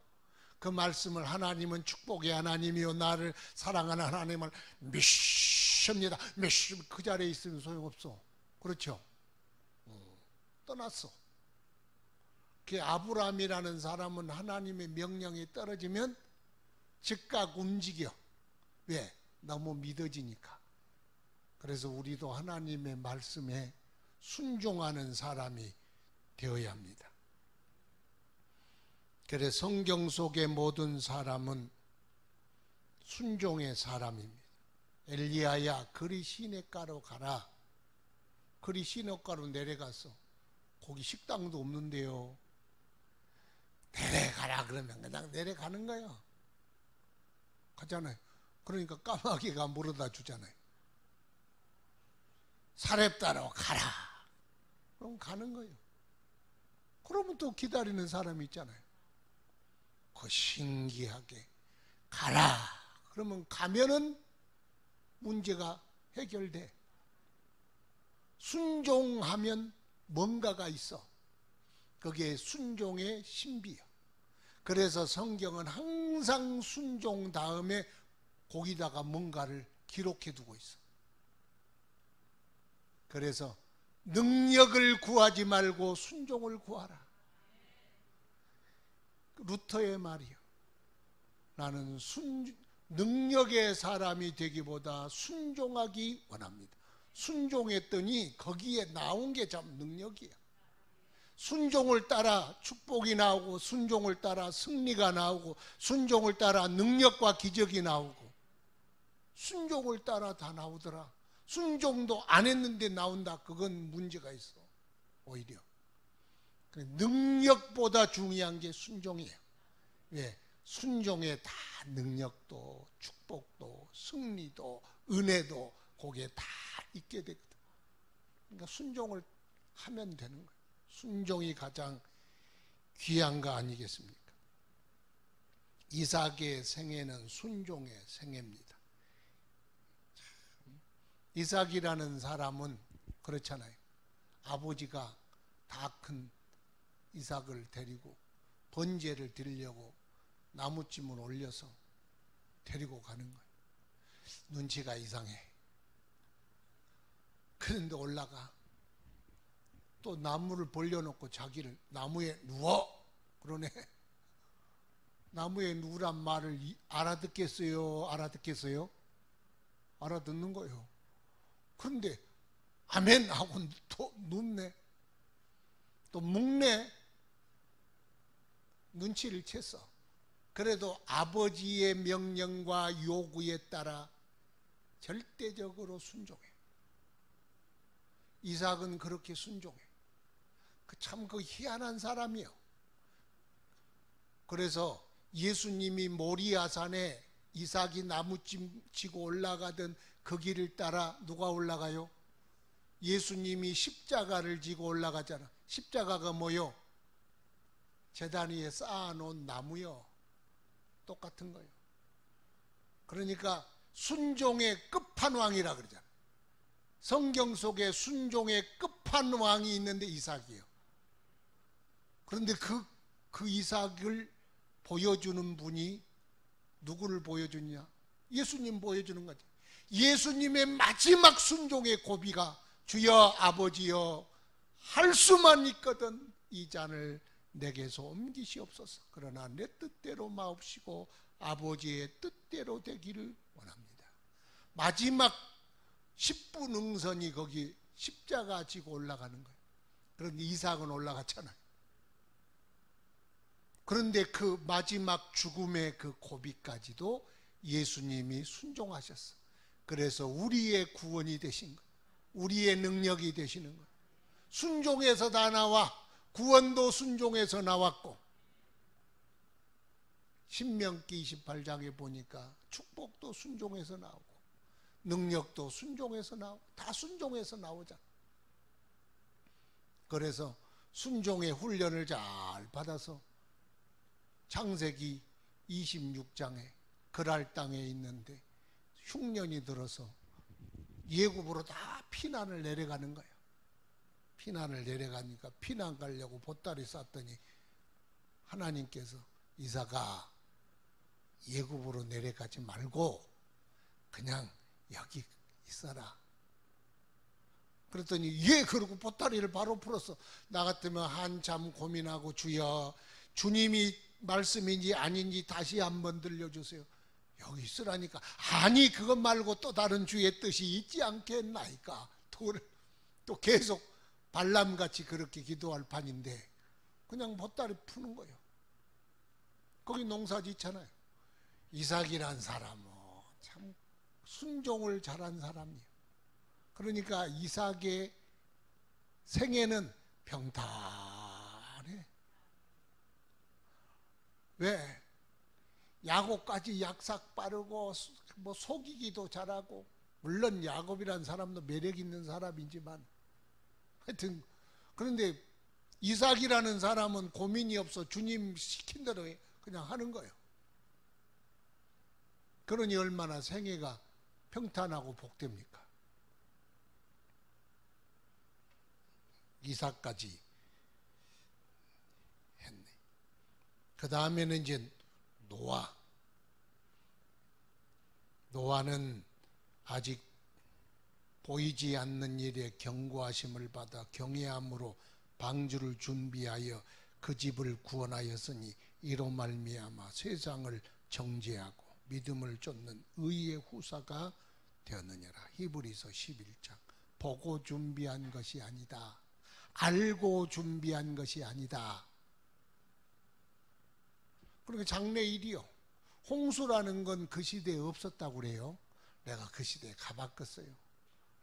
그 말씀을, 하나님은 축복의 하나님이요 나를 사랑하는 하나님을 믿습니다. 그 자리에 있으면 소용없어. 그렇죠? 떠났어. 그 아브라함이라는 사람은 하나님의 명령이 떨어지면 즉각 움직여. 왜? 너무 믿어지니까. 그래서 우리도 하나님의 말씀에 순종하는 사람이 되어야 합니다. 그래서 성경 속의 모든 사람은 순종의 사람입니다. 엘리야야 그리 시냇가로 가라. 그리 시냇가로 내려가서 거기 식당도 없는데요. 내려가라 그러면 그냥 내려가는 거예요. 가잖아요. 그러니까 까마귀가 물어다 주잖아요. 사렙다로 가라. 그럼 가는 거예요. 그러면 또 기다리는 사람이 있잖아요. 그 신기하게 가라. 그러면 가면은 문제가 해결돼. 순종하면 뭔가가 있어. 그게 순종의 신비야. 그래서 성경은 항상 순종 다음에 거기다가 뭔가를 기록해 두고 있어. 그래서 능력을 구하지 말고 순종을 구하라. 루터의 말이요. 나는 능력의 사람이 되기보다 순종하기 원합니다. 순종했더니 거기에 나온 게 참 능력이야. 순종을 따라 축복이 나오고, 순종을 따라 승리가 나오고, 순종을 따라 능력과 기적이 나오고, 순종을 따라 다 나오더라. 순종도 안 했는데 나온다. 그건 문제가 있어. 오히려 능력보다 중요한 게 순종이에요. 왜? 순종에 다 능력도 축복도 승리도 은혜도 거기에 다 있게 되거든. 그러니까 순종을 하면 되는 거예요. 순종이 가장 귀한 거 아니겠습니까? 이삭의 생애는 순종의 생애입니다. 이삭이라는 사람은 그렇잖아요. 아버지가 다 큰 이삭을 데리고 번제를 드리려고 나무찜을 올려서 데리고 가는 거예요. 눈치가 이상해. 그런데 올라가 또 나무를 벌려놓고 자기를 나무에 누워 그러네. 나무에 누우란 말을 알아듣겠어요? 알아듣겠어요? 알아듣는 거예요. 그런데 아멘 하고 또 눕네. 또 묵네. 눈치를 챘어. 그래도 아버지의 명령과 요구에 따라 절대적으로 순종해. 이삭은 그렇게 순종해. 참 그 희한한 사람이요. 그래서 예수님이 모리아산에 이삭이 나무찜 지고 올라가던 그 길을 따라 누가 올라가요? 예수님이 십자가를 지고 올라가잖아. 십자가가 뭐요? 제단 위에 쌓아놓은 나무요. 똑같은 거예요. 그러니까 순종의 끝판왕이라 그러잖아. 성경 속에 순종의 끝판왕이 있는데 이삭이에요. 그런데 그 이삭을 보여주는 분이 누구를 보여주냐? 예수님 보여주는 거죠. 예수님의 마지막 순종의 고비가 주여 아버지여 할 수만 있거든 이 잔을 내게서 옮기시옵소서. 그러나 내 뜻대로 마옵시고 아버지의 뜻대로 되기를 원합니다. 마지막 10분 응선이 거기 십자가 지고 올라가는 거예요. 그런데 이삭은 올라갔잖아요. 그런데 그 마지막 죽음의 그 고비까지도 예수님이 순종하셨어. 그래서 우리의 구원이 되신 거예요. 우리의 능력이 되시는 거예요. 순종에서 다 나와. 구원도 순종에서 나왔고, 신명기 28장에 보니까 축복도 순종에서 나오고 능력도 순종에서 나오고 다 순종에서 나오잖아. 그래서 순종의 훈련을 잘 받아서 창세기 26장에 그랄 땅에 있는데 흉년이 들어서 예굽으로 다 피난을 내려가는 거예요. 피난을 내려가니까 피난 가려고 보따리 쌌더니 하나님께서 이삭아 예굽으로 내려가지 말고 그냥 여기 있어라. 그랬더니 예 그러고 보따리를 바로 풀었어. 나 같으면 한참 고민하고 주여 주님이 말씀인지 아닌지 다시 한번 들려주세요. 여기 있으라니까. 아니 그것 말고 또 다른 주의 뜻이 있지 않겠나이까. 또 계속 발람같이 그렇게 기도할 판인데 그냥 보따리 푸는 거예요. 거기 농사 짓잖아요. 이삭이란 사람은 참 순종을 잘한 사람이에요. 그러니까 이삭의 생애는 평탄해. 왜? 야곱까지 약삭 빠르고 뭐 속이기도 잘하고, 물론 야곱이란 사람도 매력 있는 사람이지만 하여튼 그런데 이삭이라는 사람은 고민이 없어. 주님 시킨 대로 그냥 하는 거예요. 그러니 얼마나 생애가 평탄하고 복됩니까? 이삭까지 했네. 그 다음에는 이제 노아는 아직 보이지 않는 일에 경고하심을 받아 경외함으로 방주를 준비하여 그 집을 구원하였으니 이로 말미암아 세상을 정죄하고 믿음을 쫓는 의의 후사가 되었느니라. 히브리서 11장. 보고 준비한 것이 아니다. 알고 준비한 것이 아니다. 그러니까 장래일이요. 홍수라는 건 그 시대에 없었다고 그래요. 내가 그 시대에 가봤겠어요.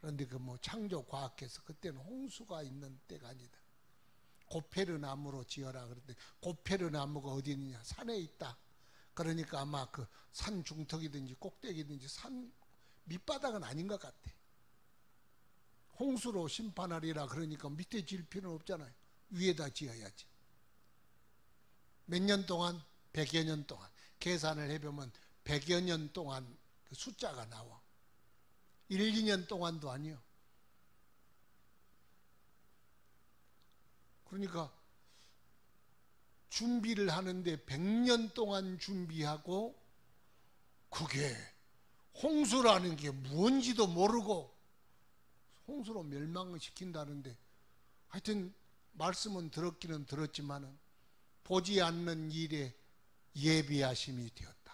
그런데 그 뭐 창조과학에서 그때는 홍수가 있는 때가 아니다. 고페르 나무로 지어라 그랬더니 고페르 나무가 어디 있느냐? 산에 있다. 그러니까 아마 그 산 중턱이든지 꼭대기든지 산 밑바닥은 아닌 것 같아. 홍수로 심판하리라 그러니까 밑에 지을 필요는 없잖아요. 위에다 지어야지. 몇 년 동안? 100여 년 동안. 계산을 해보면 100여 년 동안 그 숫자가 나와. 1, 2년 동안도 아니요. 그러니까 준비를 하는데 100년 동안 준비하고 그게 홍수라는 게 뭔지도 모르고 홍수로 멸망을 시킨다는데 하여튼 말씀은 들었기는 들었지만은 보지 않는 일에 예비하심이 되었다.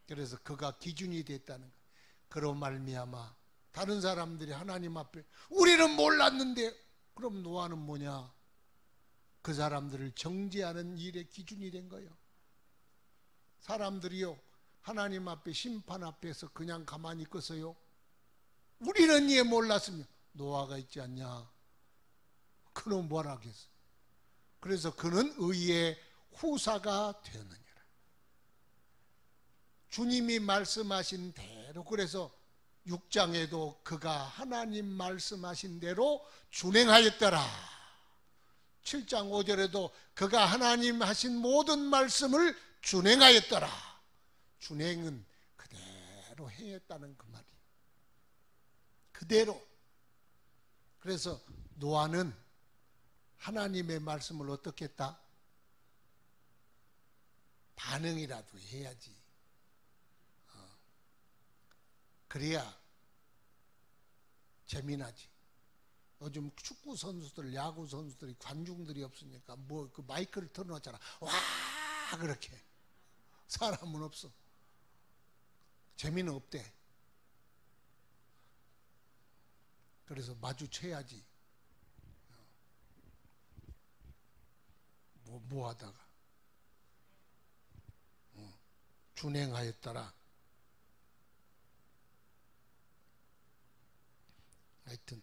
그래서 그가 기준이 됐다는 거. 그로 말미암아 다른 사람들이 하나님 앞에 우리는 몰랐는데 그럼 노아는 뭐냐? 그 사람들을 정죄하는 일의 기준이 된 거예요. 사람들이요 하나님 앞에 심판 앞에서 그냥 가만히 있겠어요? 우리는 얘 몰랐으면 노아가 있지 않냐? 그는 뭐라 하겠어? 그래서 그는 의의 후사가 되느니라. 주님이 말씀하신 대로 그래서 6장에도 그가 하나님 말씀하신 대로 준행하였더라. 7장 5절에도 그가 하나님 하신 모든 말씀을 준행하였더라. 준행은 그대로 행했다는 그 말이에요. 그대로. 그래서 노아는 하나님의 말씀을 어떻게 했다? 반응이라도 해야지. 그래야 재미나지. 요즘 축구 선수들, 야구 선수들이 관중들이 없으니까 뭐 그 마이크를 틀어놓잖아. 와 그렇게 사람은 없어. 재미는 없대. 그래서 마주쳐야지. 뭐 하다가 준행하였더라. 하여튼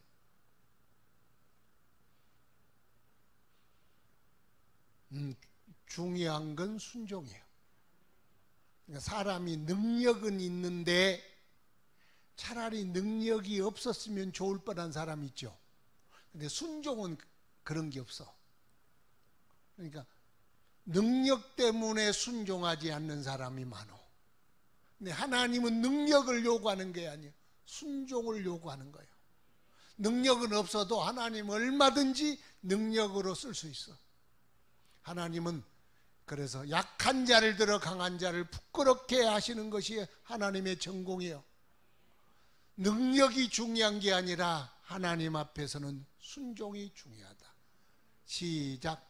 중요한 건 순종이에요. 그러니까 사람이 능력은 있는데 차라리 능력이 없었으면 좋을 뻔한 사람이 있죠. 근데 순종은 그런 게 없어. 그러니까 능력 때문에 순종하지 않는 사람이 많어. 근데 하나님은 능력을 요구하는 게 아니에요. 순종을 요구하는 거예요. 능력은 없어도 하나님 얼마든지 능력으로 쓸 수 있어. 하나님은 그래서 약한 자를 들어 강한 자를 부끄럽게 하시는 것이 하나님의 전공이에요. 능력이 중요한 게 아니라 하나님 앞에서는 순종이 중요하다. 시작.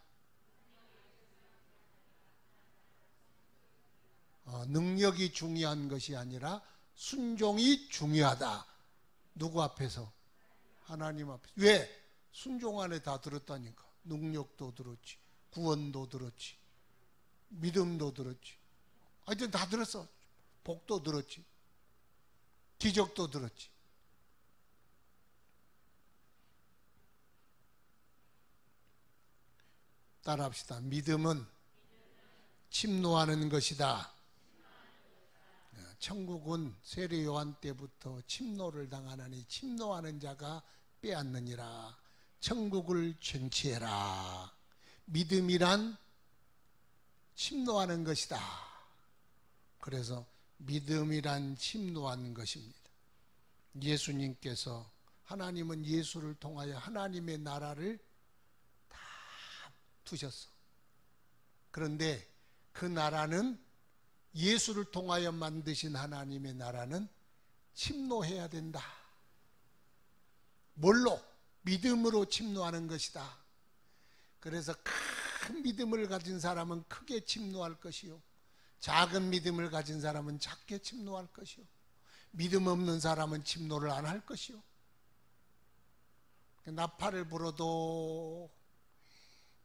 능력이 중요한 것이 아니라 순종이 중요하다. 누구 앞에서? 하나님 앞에서. 왜? 순종 안에 다 들었다니까. 능력도 들었지, 구원도 들었지, 믿음도 들었지. 하여튼 다 들었어. 복도 들었지, 기적도 들었지. 따라합시다. 믿음은 침노하는 것이다. 천국은 세례 요한 때부터 침노를 당하나니 침노하는 자가 빼앗느니라. 천국을 쟁취해라. 믿음이란 침노하는 것이다. 그래서 믿음이란 침노하는 것입니다. 예수님께서 하나님은 예수를 통하여 하나님의 나라를 다 두셨어. 그런데 그 나라는 예수를 통하여 만드신 하나님의 나라는 침노해야 된다. 뭘로? 믿음으로 침노하는 것이다. 그래서 큰 믿음을 가진 사람은 크게 침노할 것이요, 작은 믿음을 가진 사람은 작게 침노할 것이요, 믿음 없는 사람은 침노를 안 할 것이요. 나팔을 불어도,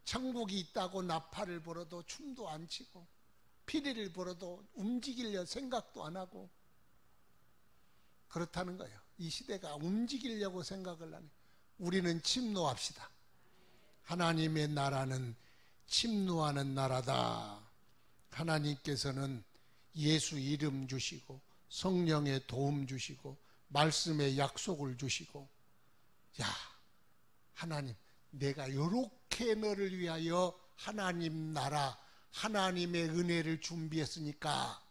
천국이 있다고 나팔을 불어도 춤도 안 추고, 피리를 불어도 움직이려 생각도 안 하고, 그렇다는 거예요. 이 시대가 움직이려고 생각을 하네. 우리는 침노합시다. 하나님의 나라는 침노하는 나라다. 하나님께서는 예수 이름 주시고, 성령의 도움 주시고, 말씀의 약속을 주시고, 야, 하나님, 내가 이렇게 너를 위하여 하나님 나라, 하나님의 은혜를 준비했으니까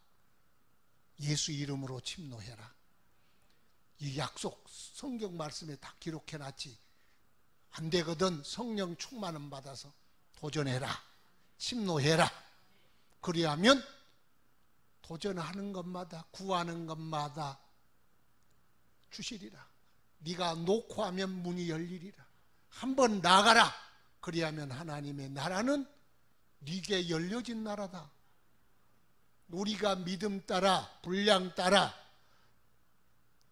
예수 이름으로 침노해라. 이 약속 성경 말씀에 다 기록해놨지. 안 되거든. 성령 충만을 받아서 도전해라, 침노해라. 그리하면 도전하는 것마다, 구하는 것마다 주시리라. 네가 놓고 하면 문이 열리리라. 한번 나가라. 그리하면 하나님의 나라는 네게 열려진 나라다. 우리가 믿음 따라, 분량 따라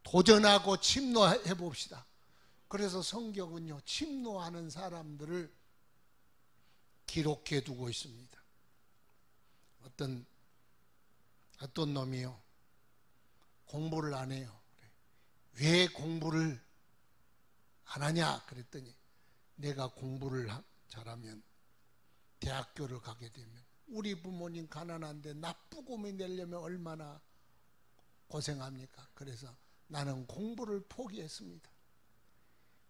도전하고 침노해 봅시다. 그래서 성경은요, 침노하는 사람들을 기록해 두고 있습니다. 어떤 놈이요, 공부를 안 해요. 왜 공부를 안 하냐 그랬더니, 내가 공부를 잘하면 대학교를 가게 되면, 우리 부모님 가난한데 납부금이 내려면 얼마나 고생합니까? 그래서 나는 공부를 포기했습니다.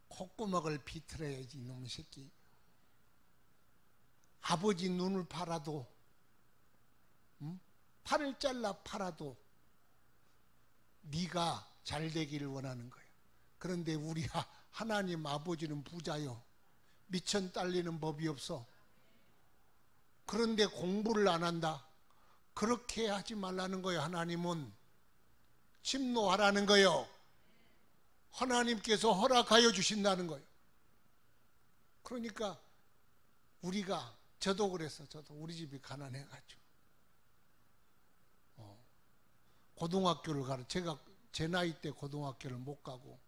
콧구멍을 비틀어야지 이놈의 새끼. 아버지 눈을 팔아도, 팔을 잘라 팔아도 네가 잘 되기를 원하는 거예요. 그런데 우리 하나님 아버지는 부자요, 미천 딸리는 법이 없어. 그런데 공부를 안 한다. 그렇게 하지 말라는 거예요. 하나님은 침노하라는 거예요. 하나님께서 허락하여 주신다는 거예요. 그러니까 우리가, 저도 그랬어. 저도 우리 집이 가난해가지고 고등학교를 제가 제 나이 때 고등학교를 못 가고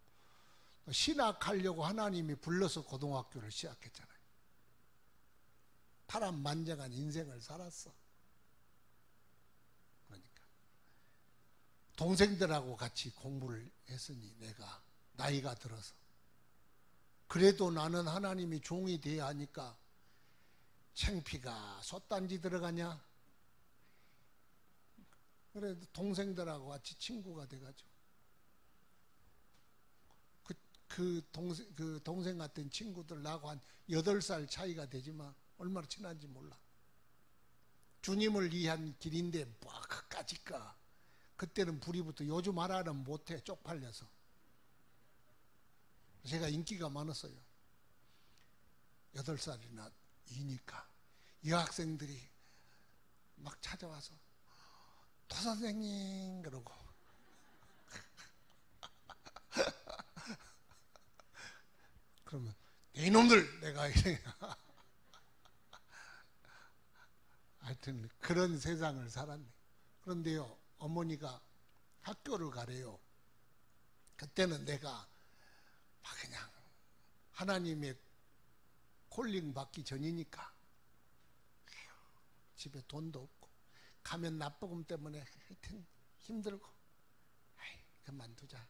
신학하려고 하나님이 불러서 고등학교를 시작했잖아요. 파란만장한 인생을 살았어. 그러니까 동생들하고 같이 공부를 했으니 내가 나이가 들어서, 그래도 나는 하나님이 종이 돼야 하니까 창피가 솥단지 들어가냐? 그래도 동생들하고 같이 친구가 돼가지고, 그 동생 같은 친구들 나하고 한 8살 차이가 되지만 얼마나 친한지 몰라. 주님을 위한 길인데 뭐 그까짓 가. 그때는 불이 붙어. 요즘 알아는 못해, 쪽팔려서. 제가 인기가 많았어요. 8살이나 이니까 여학생들이 막 찾아와서 도선생님 그러고 그러면 이놈들 내가 이래. 하여튼 그런 세상을 살았네. 그런데요, 어머니가 학교를 가래요. 그때는 내가 막 그냥 하나님의 콜링 받기 전이니까 집에 돈도 없고 가면 납부금 때문에 하여튼 힘들고, 아이 그만두자.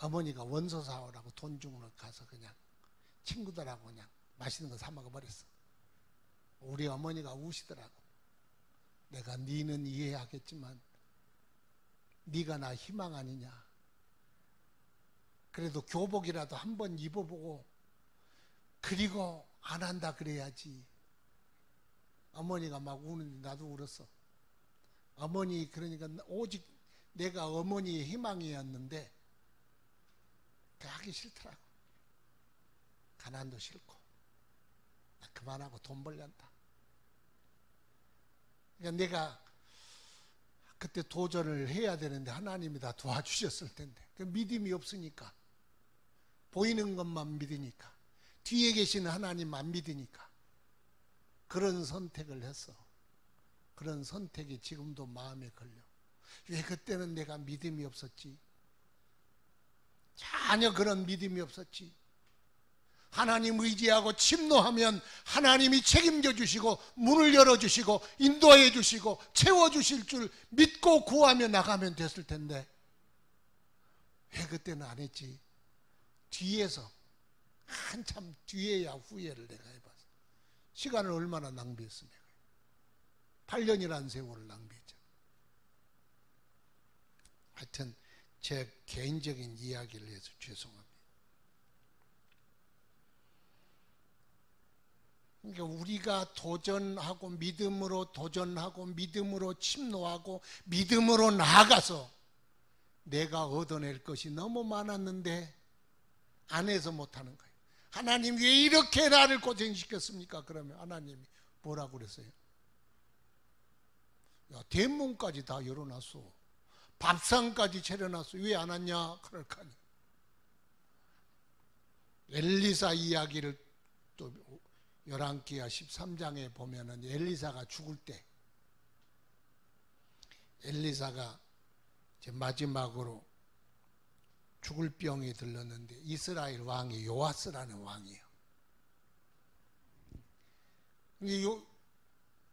어머니가 원소 사오라고 돈 주고 가서 그냥 친구들하고 그냥 맛있는 거 사 먹어버렸어. 우리 어머니가 우시더라고. 내가 니는 이해하겠지만 네가 나 희망 아니냐. 그래도 교복이라도 한번 입어보고 그리고 안 한다 그래야지. 어머니가 막 우는데 나도 울었어. 어머니, 그러니까 오직 내가 어머니의 희망이었는데 하기 싫더라고. 가난도 싫고 그만하고 돈 벌란다. 그러니까 내가 그때 도전을 해야 되는데 하나님이 다 도와주셨을 텐데, 그 믿음이 없으니까, 보이는 것만 믿으니까, 뒤에 계시는 하나님 안 믿으니까 그런 선택을 했어. 그런 선택이 지금도 마음에 걸려. 왜 그때는 내가 믿음이 없었지? 전혀 그런 믿음이 없었지. 하나님 의지하고 침노하면 하나님이 책임져 주시고 문을 열어주시고 인도해 주시고 채워주실 줄 믿고 구하며 나가면 됐을 텐데 왜 그때는 안 했지? 뒤에서 한참 뒤에야 후회를 내가 해봤어. 시간을 얼마나 낭비했어 내가. 8년이라는 세월을 낭비했잖아. 하여튼 제 개인적인 이야기를 해서 죄송합니다. 그러니까 우리가 도전하고 믿음으로 도전하고 믿음으로 침노하고 믿음으로 나아가서 내가 얻어낼 것이 너무 많았는데 안 해서 못하는 거예요. 하나님 왜 이렇게 나를 고생시켰습니까? 그러면 하나님이 뭐라고 그랬어요? 야, 대문까지 다 열어놨어. 밥상까지 차려놨어. 왜 안 왔냐? 그럴 거 아니에요. 엘리사 이야기를 또 열왕기하 13장에 보면은 엘리사가 죽을 때 엘리사가 이제 마지막으로 죽을 병이 들렀는데 이스라엘 왕이 요아스라는 왕이에요. 근데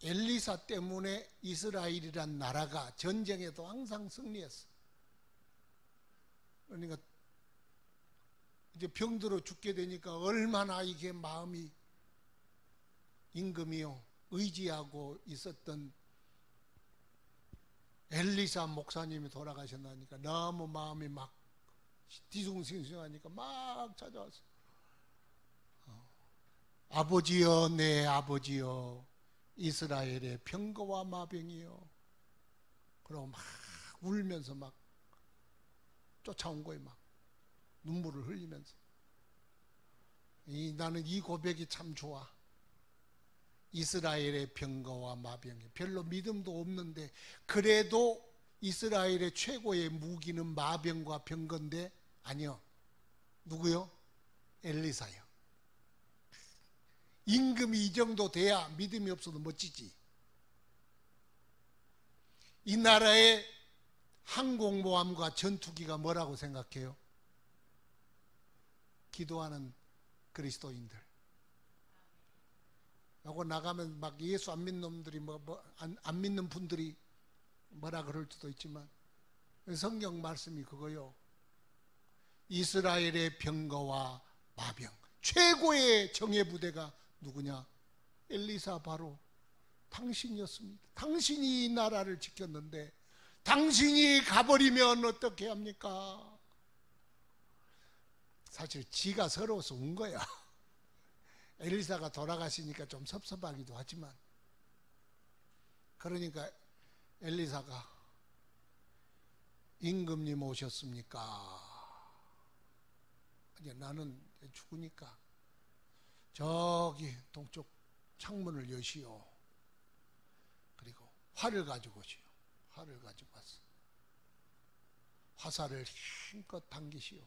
엘리사 때문에 이스라엘이란 나라가 전쟁에도 항상 승리했어. 그러니까 이제 병들어 죽게 되니까 얼마나 이게 마음이 임금이요 의지하고 있었던 엘리사 목사님이 돌아가셨나니까 너무 마음이 막 뒤숭숭숭하니까 막 찾아왔어. 아버지여, 내 아버지여, 이스라엘의 병거와 마병이여. 그러고 막 울면서 막 쫓아온 거예요. 막 눈물을 흘리면서. 나는 이 고백이 참 좋아. 이스라엘의 병거와 마병이 별로 믿음도 없는데 그래도 이스라엘의 최고의 무기는 마병과 병거인데 아니요. 누구요? 엘리사요. 임금이 이 정도 돼야 믿음이 없어도 멋지지. 이 나라의 항공모함과 전투기가 뭐라고 생각해요? 기도하는 그리스도인들. 요거 나가면 막 예수 안 믿는 놈들이 안 믿는 분들이 뭐라 그럴 수도 있지만 성경 말씀이 그거요. 이스라엘의 병거와 마병 최고의 정예부대가 누구냐? 엘리사 바로 당신이었습니다. 당신이 이 나라를 지켰는데 당신이 가버리면 어떻게 합니까? 사실 지가 서러워서 운 거야. 엘리사가 돌아가시니까 좀 섭섭하기도 하지만 그러니까 엘리사가 임금님 오셨습니까? 이제 나는 죽으니까 저기 동쪽 창문을 여시오. 그리고 활을 가지고 오시오. 활을 가지고 왔어. 화살을 힘껏 당기시오.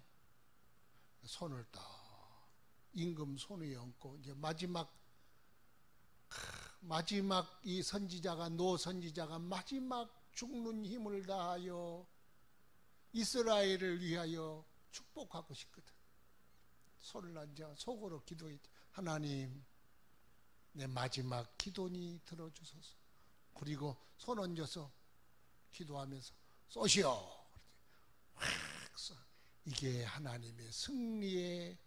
손을 딱 임금 손에 얹고 이제 마지막 이 선지자가 노 선지자가 마지막 죽는 힘을 다하여 이스라엘을 위하여 축복하고 싶거든. 손을 얹어 속으로 기도했지. 하나님 내 마지막 기도니 들어주소서. 그리고 손 얹어서 기도하면서 쏘시오. 확 쏴. 이게 하나님의 승리의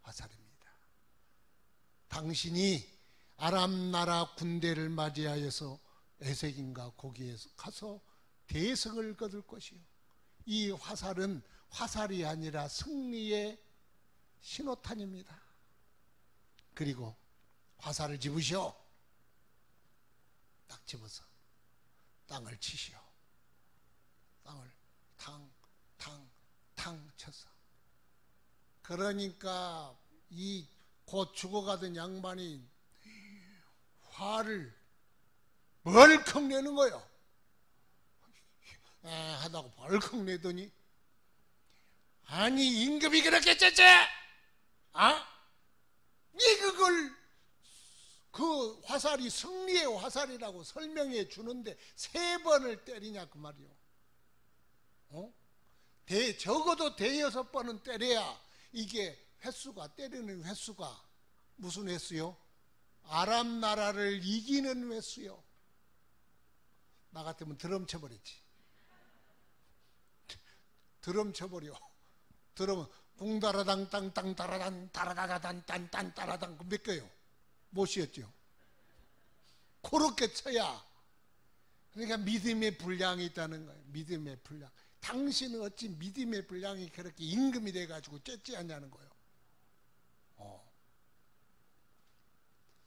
화살입니다. 당신이 아람 나라 군대를 맞이하여서 에색인가 거기에 가서 대성을 거둘 것이요. 이 화살은 화살이 아니라 승리의 신호탄입니다. 그리고 화살을 집으시오. 딱 집어서 땅을 치시오. 땅을 탕 쳤어. 그러니까 이 곧 죽어가던 양반이 화를 벌컥 내는 거예요. 하다고 벌컥 내더니 아니 임금이 그렇게 째째? 왜 그걸 그 화살이 승리의 화살이라고 설명해 주는데 3번을 때리냐 그 말이요. 적어도 대여섯 번은 때려야 이게 횟수가, 때리는 횟수가 무슨 횟수요? 아람 나라를 이기는 횟수요. 나 같으면 드럼 쳐버리지. 드럼 쳐버려. 드럼은 궁다라당 땅땅 따라단 따라다단 딴딴 따라당 몇 개요? 못 쉬었죠. 그렇게 쳐야. 그러니까 믿음의 분량이 있다는 거예요. 믿음의 분량. 당신은 어찌 믿음의 분량이 그렇게 임금이 돼가지고 쬐지 않냐는 거예요.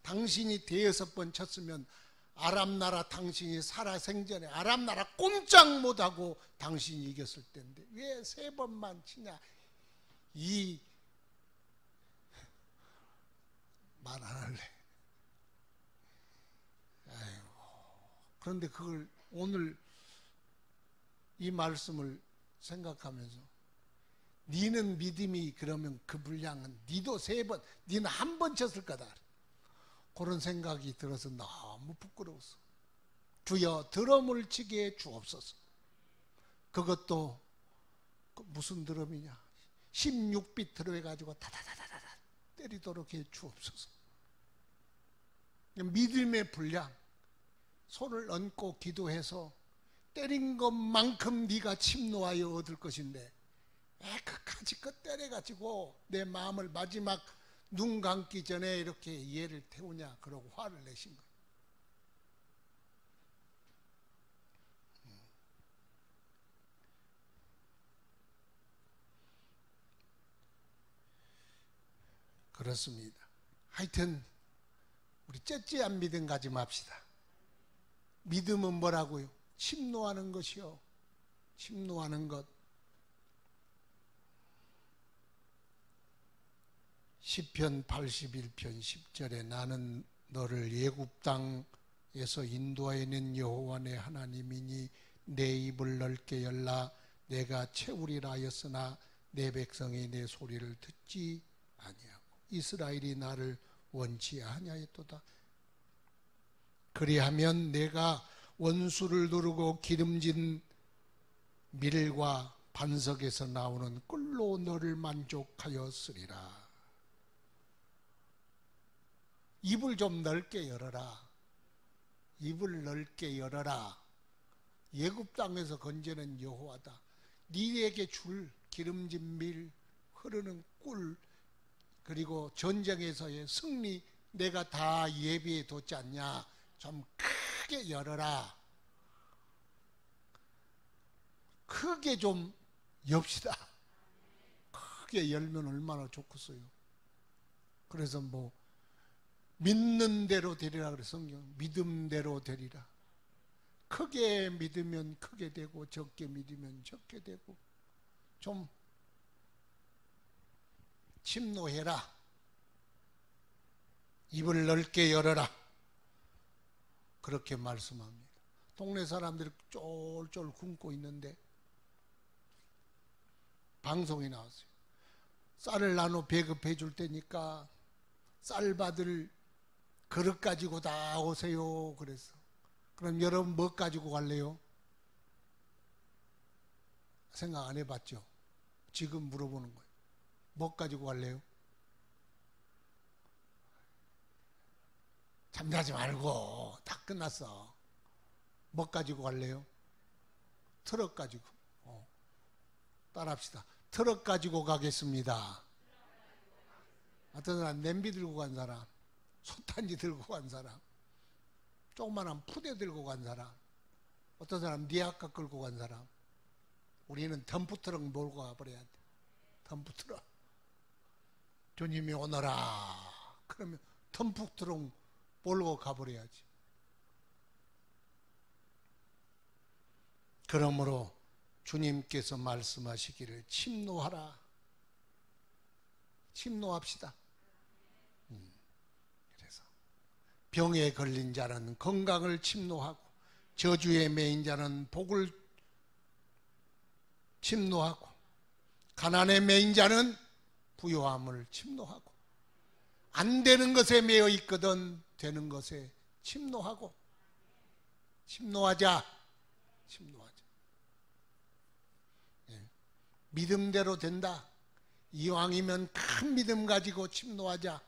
당신이 대여섯 번 쳤으면 아람 나라 당신이 살아 생전에 아람 나라 꼼짝 못하고 당신이 이겼을 텐데 왜 세 번만 치냐. 이 말 안 할래. 아이고. 그런데 그걸 오늘 이 말씀을 생각하면서 니는 믿음이 그러면 그 분량은 니도 세 번, 니는 한 번 쳤을 거다. 그런 생각이 들어서 너무 부끄러웠어. 주여 드럼을 치게 해 주옵소서. 그것도 무슨 드럼이냐. 16비트로 해가지고 다다다다다 때리도록 해 주옵소서. 믿음의 분량. 손을 얹고 기도해서 때린 것만큼 네가 침노하여 얻을 것인데 왜 끝까지 그 때려가지고 내 마음을 마지막 눈 감기 전에 이렇게 이해를 태우냐. 그러고 화를 내신 거예요. 그렇습니다. 하여튼 우리 째째한 믿음 가지 맙시다. 믿음은 뭐라고요? 침노하는 것이요. 침노하는 것. 시편 81편 10절에 나는 너를 애굽 땅에서 인도하여 낸 여호와 내 하나님이니 내 입을 넓게 열라. 내가 채우리라 하였으나 내 백성이 내 소리를 듣지 아니하고 이스라엘이 나를 원치 아니하였도다. 그리하면 내가 원수를 누르고 기름진 밀과 반석에서 나오는 꿀로 너를 만족하였으리라. 입을 좀 넓게 열어라. 입을 넓게 열어라. 애굽 땅에서 건져낸 여호와다. 네에게 줄 기름진 밀, 흐르는 꿀, 그리고 전쟁에서의 승리 내가 다 예비해 뒀지 않냐. 좀 크게 열어라. 크게 좀 엽시다. 크게 열면 얼마나 좋겠어요. 그래서 뭐 믿는 대로 되리라 그래 성경. 믿음대로 되리라. 크게 믿으면 크게 되고 적게 믿으면 적게 되고. 좀 침노해라. 입을 넓게 열어라. 그렇게 말씀합니다. 동네 사람들이 쫄쫄 굶고 있는데 방송이 나왔어요. 쌀을 나눠 배급해 줄 테니까 쌀 받을 그릇 가지고 다 오세요. 그래서 그럼 여러분 뭐 가지고 갈래요? 생각 안 해봤죠? 지금 물어보는 거예요. 뭐 가지고 갈래요? 잠자지 말고 다 끝났어. 뭐 가지고 갈래요? 트럭 가지고. 따라합시다. 트럭 가지고 가겠습니다. 어떤 사람 냄비 들고 간 사람, 솥단지 들고 간 사람, 조그만한 푸대 들고 간 사람, 어떤 사람 니아까 끌고 간 사람. 우리는 덤프트럭 몰고 가버려야 돼. 덤프트럭. 주님이 오너라. 그러면 덤프트럭 몰고 가버려야지. 그러므로 주님께서 말씀하시기를 침노하라. 침노합시다. 그래서 병에 걸린 자는 건강을 침노하고 저주에 매인 자는 복을 침노하고 가난에 매인 자는 부요함을 침노하고 안 되는 것에 매여 있거든 되는 것에 침노하고. 침노하자. 침노하자. 예. 믿음대로 된다. 이왕이면 큰 믿음 가지고 침노하자.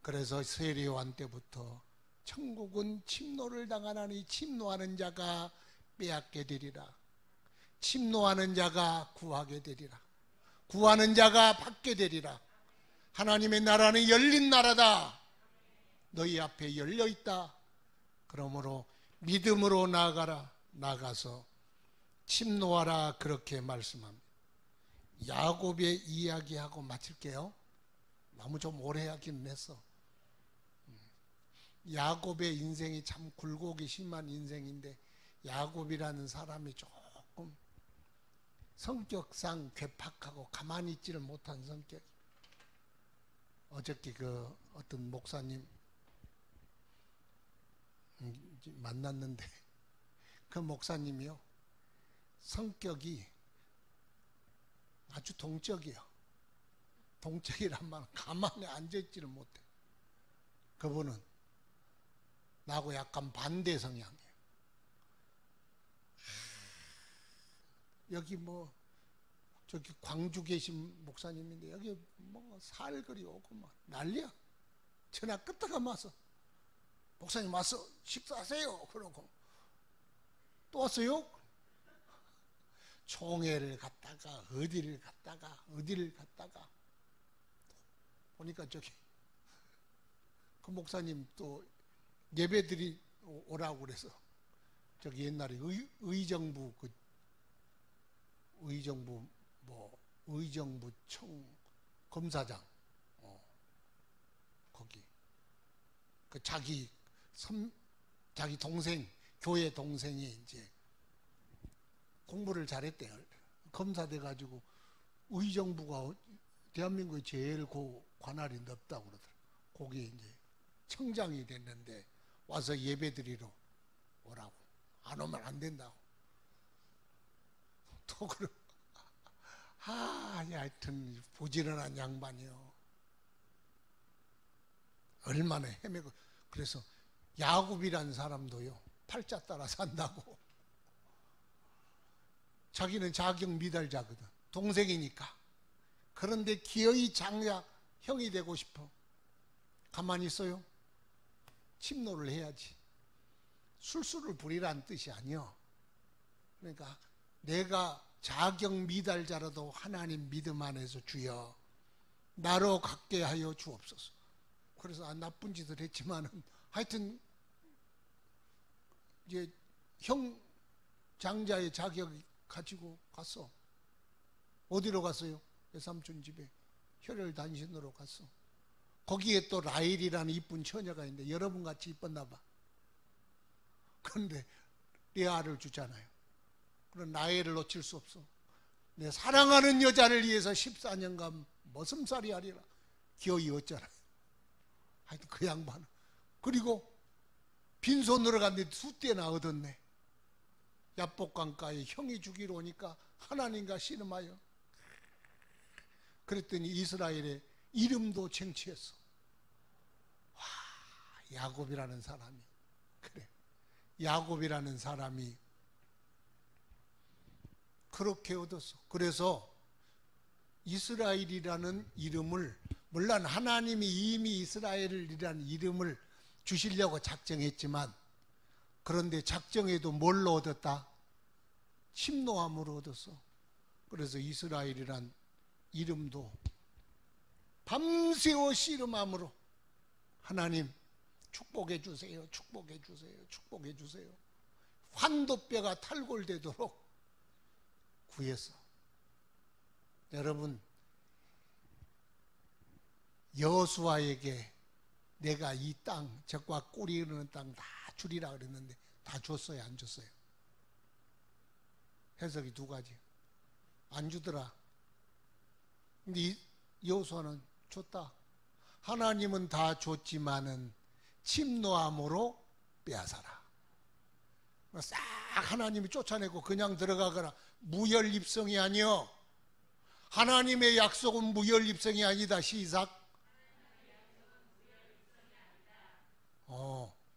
그래서 세례요한 때부터 천국은 침노를 당하나니 침노하는 자가 빼앗게 되리라. 침노하는 자가 구하게 되리라. 구하는 자가 받게 되리라. 하나님의 나라는 열린 나라다. 너희 앞에 열려 있다. 그러므로 믿음으로 나아가라. 나가서 침노하라. 그렇게 말씀합니다. 야곱의 이야기하고 마칠게요. 너무 좀 오래 하긴 했어. 야곱의 인생이 참 굴곡이 심한 인생인데, 야곱이라는 사람이 조금 성격상 괴팍하고 가만히 있지를 못한 성격. 어저께 그 어떤 목사님 만났는데, 그 목사님이요, 성격이 아주 동적이요. 동적이란 말은 가만히 앉아있지를 못해. 그분은 나하고 약간 반대 성향이에요. 여기 뭐 저기 광주 계신 목사님인데 여기 뭐 살거리 오고 막 난리야. 전화 끄떡 안 와서 목사님 와서 식사하세요. 그러고 또 왔어요? 총회를 갔다가 어디를 갔다가 보니까 저기 그 목사님 또 예배드리 오라고 그래서 저기 옛날에 의정부 의정부청 검사장 거기 그 자기 동생 교회 동생이 이제 공부를 잘했대요. 검사 돼가지고 의정부가 대한민국에 제일 관할이 높다고 그러더라고요. 거기에 이제 청장이 됐는데 와서 예배드리러 오라고. 안 오면 안 된다고. 또 그럼 하여튼 부지런한 양반이요. 얼마나 헤매고. 그래서 야곱이라는 사람도요, 팔자 따라 산다고. 자기는 자격 미달자거든. 동생이니까. 그런데 기어이 장자 형이 되고 싶어. 가만히 있어요? 침노를 해야지. 술수를 부리라는 뜻이 아니요. 그러니까 내가 자격 미달자라도 하나님 믿음 안에서 주여 나로 갖게 하여 주옵소서. 그래서 나쁜 짓을 했지만은 하여튼 이제 형 장자의 자격 가지고 갔어. 어디로 갔어요? 외삼촌 집에 혈혈 단신으로 갔어. 거기에 또 라헬이라는 이쁜 처녀가 있는데 여러분 같이 이뻤나 봐. 그런데 레아를 주잖아요. 그런 라헬을 놓칠 수 없어. 내 사랑하는 여자를 위해서 14년간 머슴살이 하리라. 기어이 어쩌라. 하여튼 그 양반은. 그리고 빈손으로 갔는데 수대나 얻었네. 야복강가에 형이 주기로 오니까 하나님과 씨름하여. 그랬더니 이스라엘의 이름도 쟁취했어. 와, 야곱이라는 사람이. 그래. 야곱이라는 사람이 그렇게 얻었어. 그래서 이스라엘이라는 이름을, 물론 하나님이 이미 이스라엘이라는 이름을 주시려고 작정했지만, 그런데 작정해도 뭘로 얻었다? 침노함으로 얻었어. 그래서 이스라엘이란 이름도 밤새워 씨름함으로 하나님 축복해 주세요, 축복해 주세요, 축복해 주세요. 환도뼈가 탈골되도록 구했어. 여러분, 여호수아에게 내가 이 땅, 적과 꿀이 흐르는 땅 다 주리라 그랬는데 다 줬어요, 안 줬어요? 해석이 두 가지. 안 주더라. 근데 여호수아는 줬다. 하나님은 다 줬지만은 침노함으로 빼앗아라. 싹 하나님이 쫓아내고 그냥 들어가거라. 무혈입성이 아니요. 하나님의 약속은 무혈입성이 아니다. 시작.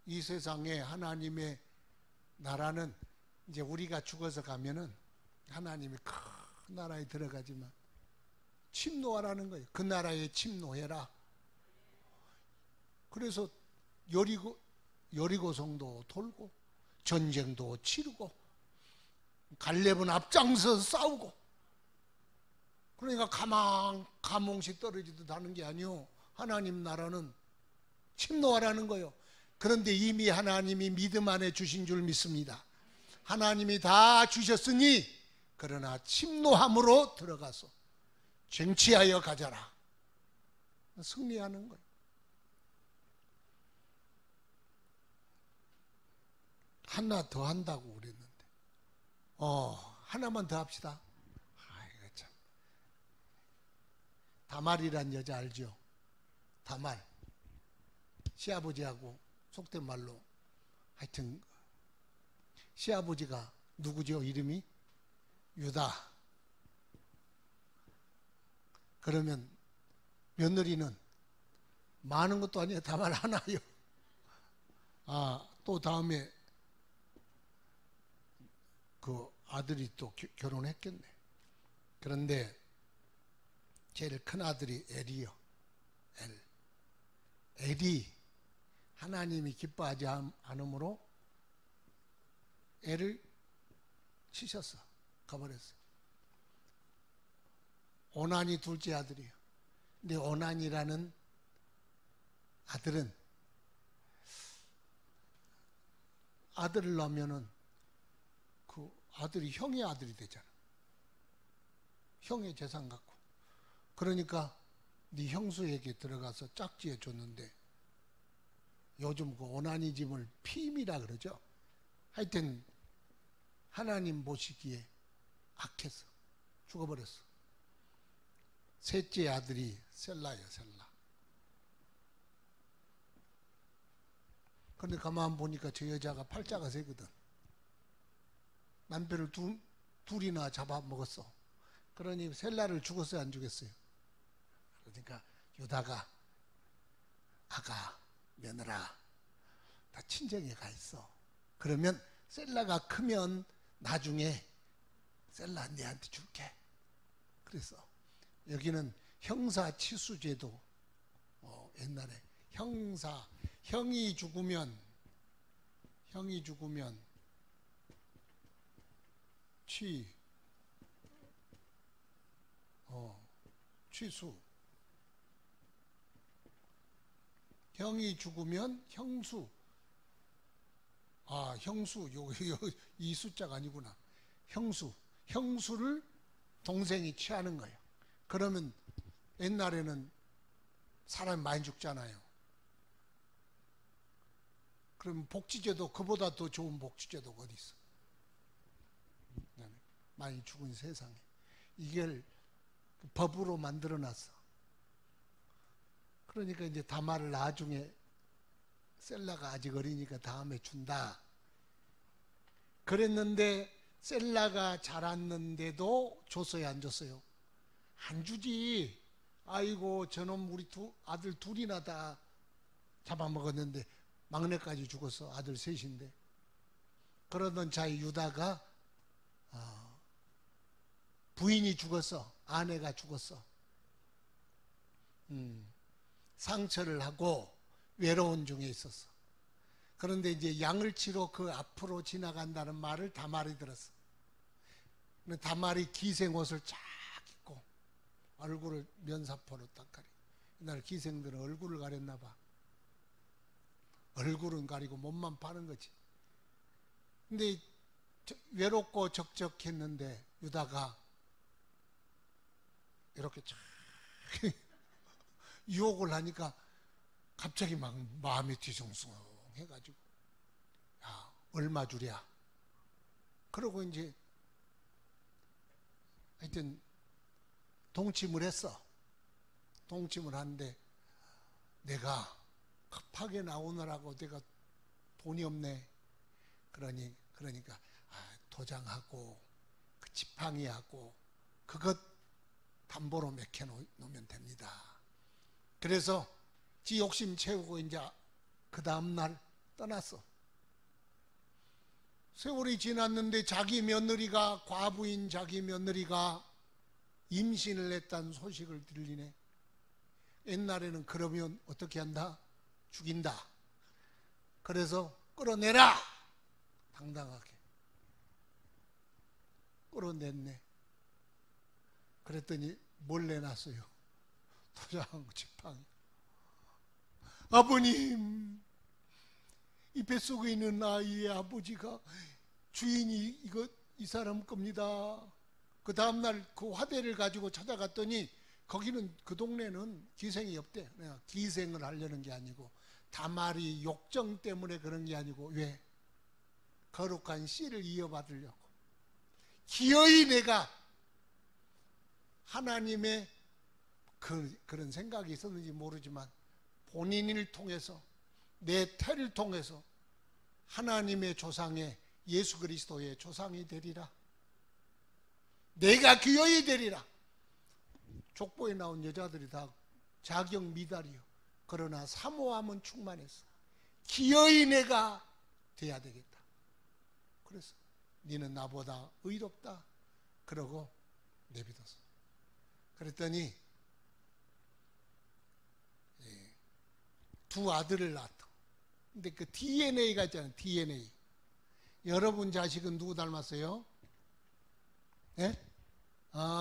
이 세상에 하나님의 나라는 이제 우리가 죽어서 가면은 하나님이 그 나라에 들어가지만 침노하라는 거예요. 그 나라에 침노해라. 그래서 여리고성도 돌고 전쟁도 치르고 갈렙은 앞장서 싸우고, 그러니까 가몽시 떨어지듯 하는 게 아니요. 하나님 나라는 침노하라는 거예요. 그런데 이미 하나님이 믿음 안에 주신 줄 믿습니다. 하나님이 다 주셨으니 그러나 침노함으로 들어가서 쟁취하여 가져라. 승리하는 거예요. 하나 더 한다고 그랬는데 하나만 더 합시다. 아이고 참. 다말이란 여자 알죠? 다말. 시아버지하고 속된 말로 하여튼 시아버지가 누구죠? 이름이? 유다. 그러면 며느리는 많은 것도 아니에요. 다말 하나요. 또 다음에 그 아들이 또 결혼했겠네. 그런데 제일 큰 아들이 엘이요. 엘이 하나님이 기뻐하지 않으므로 애를 치셨어. 가버렸어. 오난이 둘째 아들이에요. 근데 오난이라는 아들은 아들을 낳으면은 그 아들이 형의 아들이 되잖아. 형의 재산 갖고. 그러니까 네 형수에게 들어가서 짝지어 줬는데 요즘 그 오나니즘을 피임이라 그러죠. 하여튼 하나님 보시기에 악해서 죽어버렸어. 셋째 아들이 셀라예요. 셀라. 그런데 가만 보니까 저 여자가 팔자가 세거든. 남편을 둘이나 잡아먹었어. 그러니 셀라를 죽었어요, 안 죽였어요? 그러니까 유다가 아가, 며느라 다 친정에 가 있어. 그러면 셀라가 크면 나중에 셀라 내한테 줄게. 그래서 여기는 형사치수제도, 옛날에 형이 죽으면 취수. 형이 죽으면 형수. 형수. 이 숫자가 아니구나. 형수를 동생이 취하는 거예요. 그러면 옛날에는 사람이 많이 죽잖아요. 그럼 복지제도, 그보다 더 좋은 복지제도가 어디 있어? 많이 죽은 세상에 이걸 법으로 만들어 놨어. 그러니까 이제 다말을 나중에 셀라가 아직 어리니까 다음에 준다 그랬는데, 셀라가 자랐는데도 줬어요, 안 줬어요? 안 주지. 아이고 저놈 우리 아들 둘이나 다 잡아먹었는데 막내까지 죽었어. 아들 셋인데. 그러던 차에 유다가 부인이 죽었어. 아내가 죽었어. 상처를 하고 외로운 중에 있었어. 그런데 이제 양을 치러 그 앞으로 지나간다는 말을 다말이 들었어. 근데 다말이 기생옷을 쫙 입고 얼굴을 면사포로 딱 가리고. 옛날 기생들은 얼굴을 가렸나 봐. 얼굴은 가리고 몸만 파는 거지. 근데 외롭고 적적했는데 유다가 이렇게 쫙 유혹을 하니까 갑자기 막 마음이 뒤숭숭해가지고, 야, 얼마 주랴? 그러고 이제 하여튼 동침을 했어. 동침을 하는데 내가 급하게 나오느라고 내가 돈이 없네. 그러니까 도장하고 그 지팡이하고 그것 담보로 맡겨놓으면 됩니다. 그래서 지 욕심 채우고 이제 그 다음날 떠났어. 세월이 지났는데 자기 며느리가, 과부인 자기 며느리가 임신을 했다는 소식을 들리네. 옛날에는 그러면 어떻게 한다? 죽인다. 그래서 끌어내라! 당당하게 끌어냈네. 그랬더니 몰래 났어요. 도장 지팡이. 아버님, 이 뱃속에 있는 아이의 아버지가 주인이 이 사람 겁니다. 그 다음날 그 화대를 가지고 찾아갔더니 거기는 그 동네는 기생이 없대. 기생을 하려는 게 아니고 다말이 욕정 때문에 그런 게 아니고 왜? 거룩한 씨를 이어받으려고. 기어이 내가 하나님의 그런 생각이 있었는지 모르지만 본인을 통해서 내 태를 통해서 하나님의 조상의 예수 그리스도의 조상이 되리라. 내가 기어이 되리라. 족보에 나온 여자들이 다 자격 미달이요. 그러나 사모함은 충만했어. 기어이 내가 돼야 되겠다. 그래서 너는 나보다 의롭다. 그러고 내비뒀어. 그랬더니 두 아들을 낳았다. 근데 그 DNA가 있잖아요. DNA. 여러분 자식은 누구 닮았어요? 예?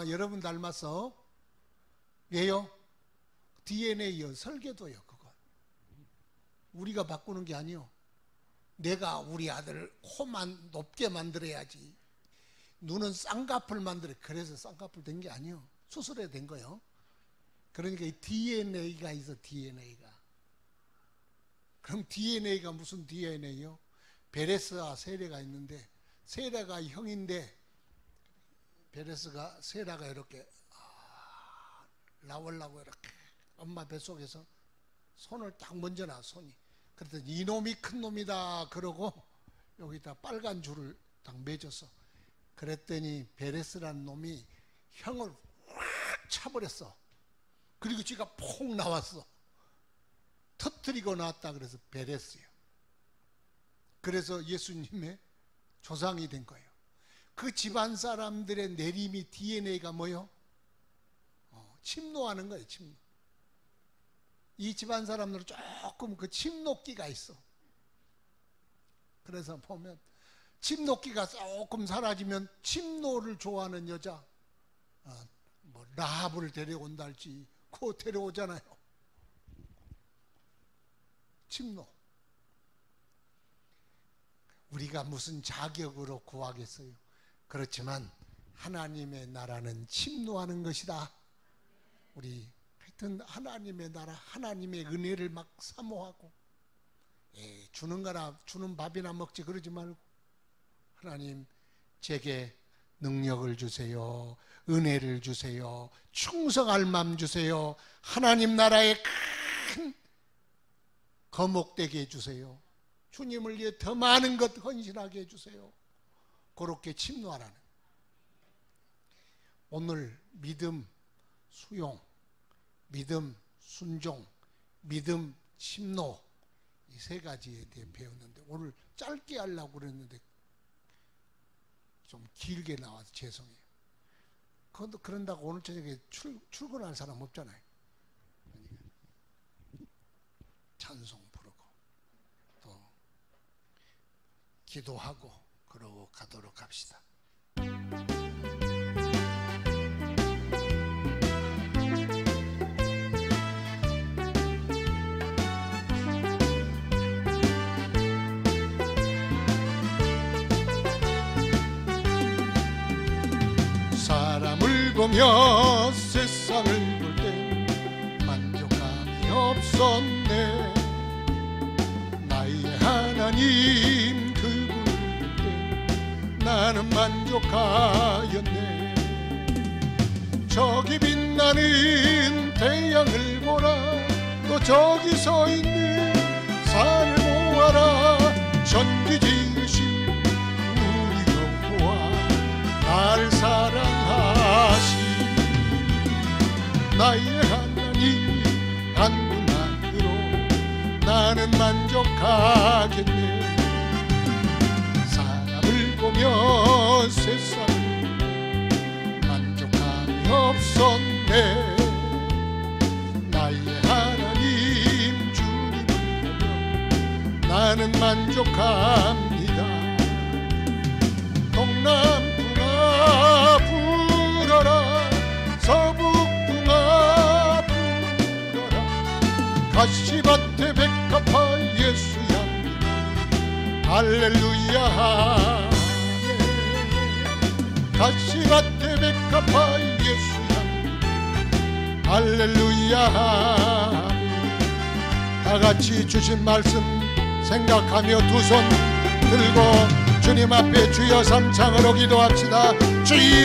여러분 닮았어. 왜요? DNA요. 설계도요. 그거. 우리가 바꾸는 게 아니요. 내가 우리 아들을 코만 높게 만들어야지. 눈은 쌍꺼풀 만들어. 그래서 쌍꺼풀 된 게 아니요. 수술해 된 거요. 그러니까 이 DNA가 있어. DNA가. 그럼 DNA가 무슨 DNA요? 베레스와 세라가 있는데 세라가 형인데 세라가 이렇게 나오려고 이렇게 엄마 뱃속에서 손을 딱 먼저 놔. 손이. 그랬더니 이놈이 큰 놈이다 그러고 여기다 빨간 줄을 딱 맺었어. 그랬더니 베레스라는 놈이 형을 확 차버렸어. 그리고 지가 폭 나왔어. 터뜨리고 나왔다. 그래서 베레스예요. 그래서 예수님의 조상이 된 거예요. 그 집안 사람들의 내림이 DNA가 뭐요? 침노하는 거예요. 침노. 이 집안 사람들은 조금 그 침노기가 있어. 그래서 보면 침노기가 조금 사라지면 침노를 좋아하는 여자, 뭐 라합을 데려온다 할지 그거 데려오잖아요. 침노. 우리가 무슨 자격으로 구하겠어요? 그렇지만 하나님의 나라는 침노하는 것이다. 우리 하여튼 하나님의 나라, 하나님의 은혜를 막 사모하고 주는 거나 주는 밥이나 먹지 그러지 말고 하나님 제게 능력을 주세요. 은혜를 주세요. 충성할 마음 주세요. 하나님 나라에 큰 거목되게 해주세요. 주님을 위해 더 많은 것 헌신하게 해주세요. 그렇게 침노하라는. 오늘 믿음, 수용, 믿음, 순종, 믿음, 침노 이 세 가지에 대해 배웠는데 오늘 짧게 하려고 그랬는데 좀 길게 나와서 죄송해요. 그런다고 오늘 저녁에 출근할 사람 없잖아요. 찬송 부르고 또 기도하고 그러고 가도록 합시다. 사람을 보며 세상을 볼 때 만족감이 없었네. 나의 하나님 그분을 볼 때 나는 만족하였네. 저기 빛나는 태양을 보라. 또 저기 서 있는 산을 보아라. 천지 지으신 우리 여호와 나를 사랑하시. 나의 하나님 한 분만으로 나는 만족하겠네. 사람을 보며 세상을 만족함이 없어 나는 만족합니다. 동남풍아 불어라, 서북풍아 불어라, 가시밭에 백합화 예수 향기 할렐루야. 가시밭에 백합화 예수 향기 할렐루야. 다같이 주신 말씀 생각하며 두 손 들고 주님 앞에 주여 삼창으로 기도합시다. 주의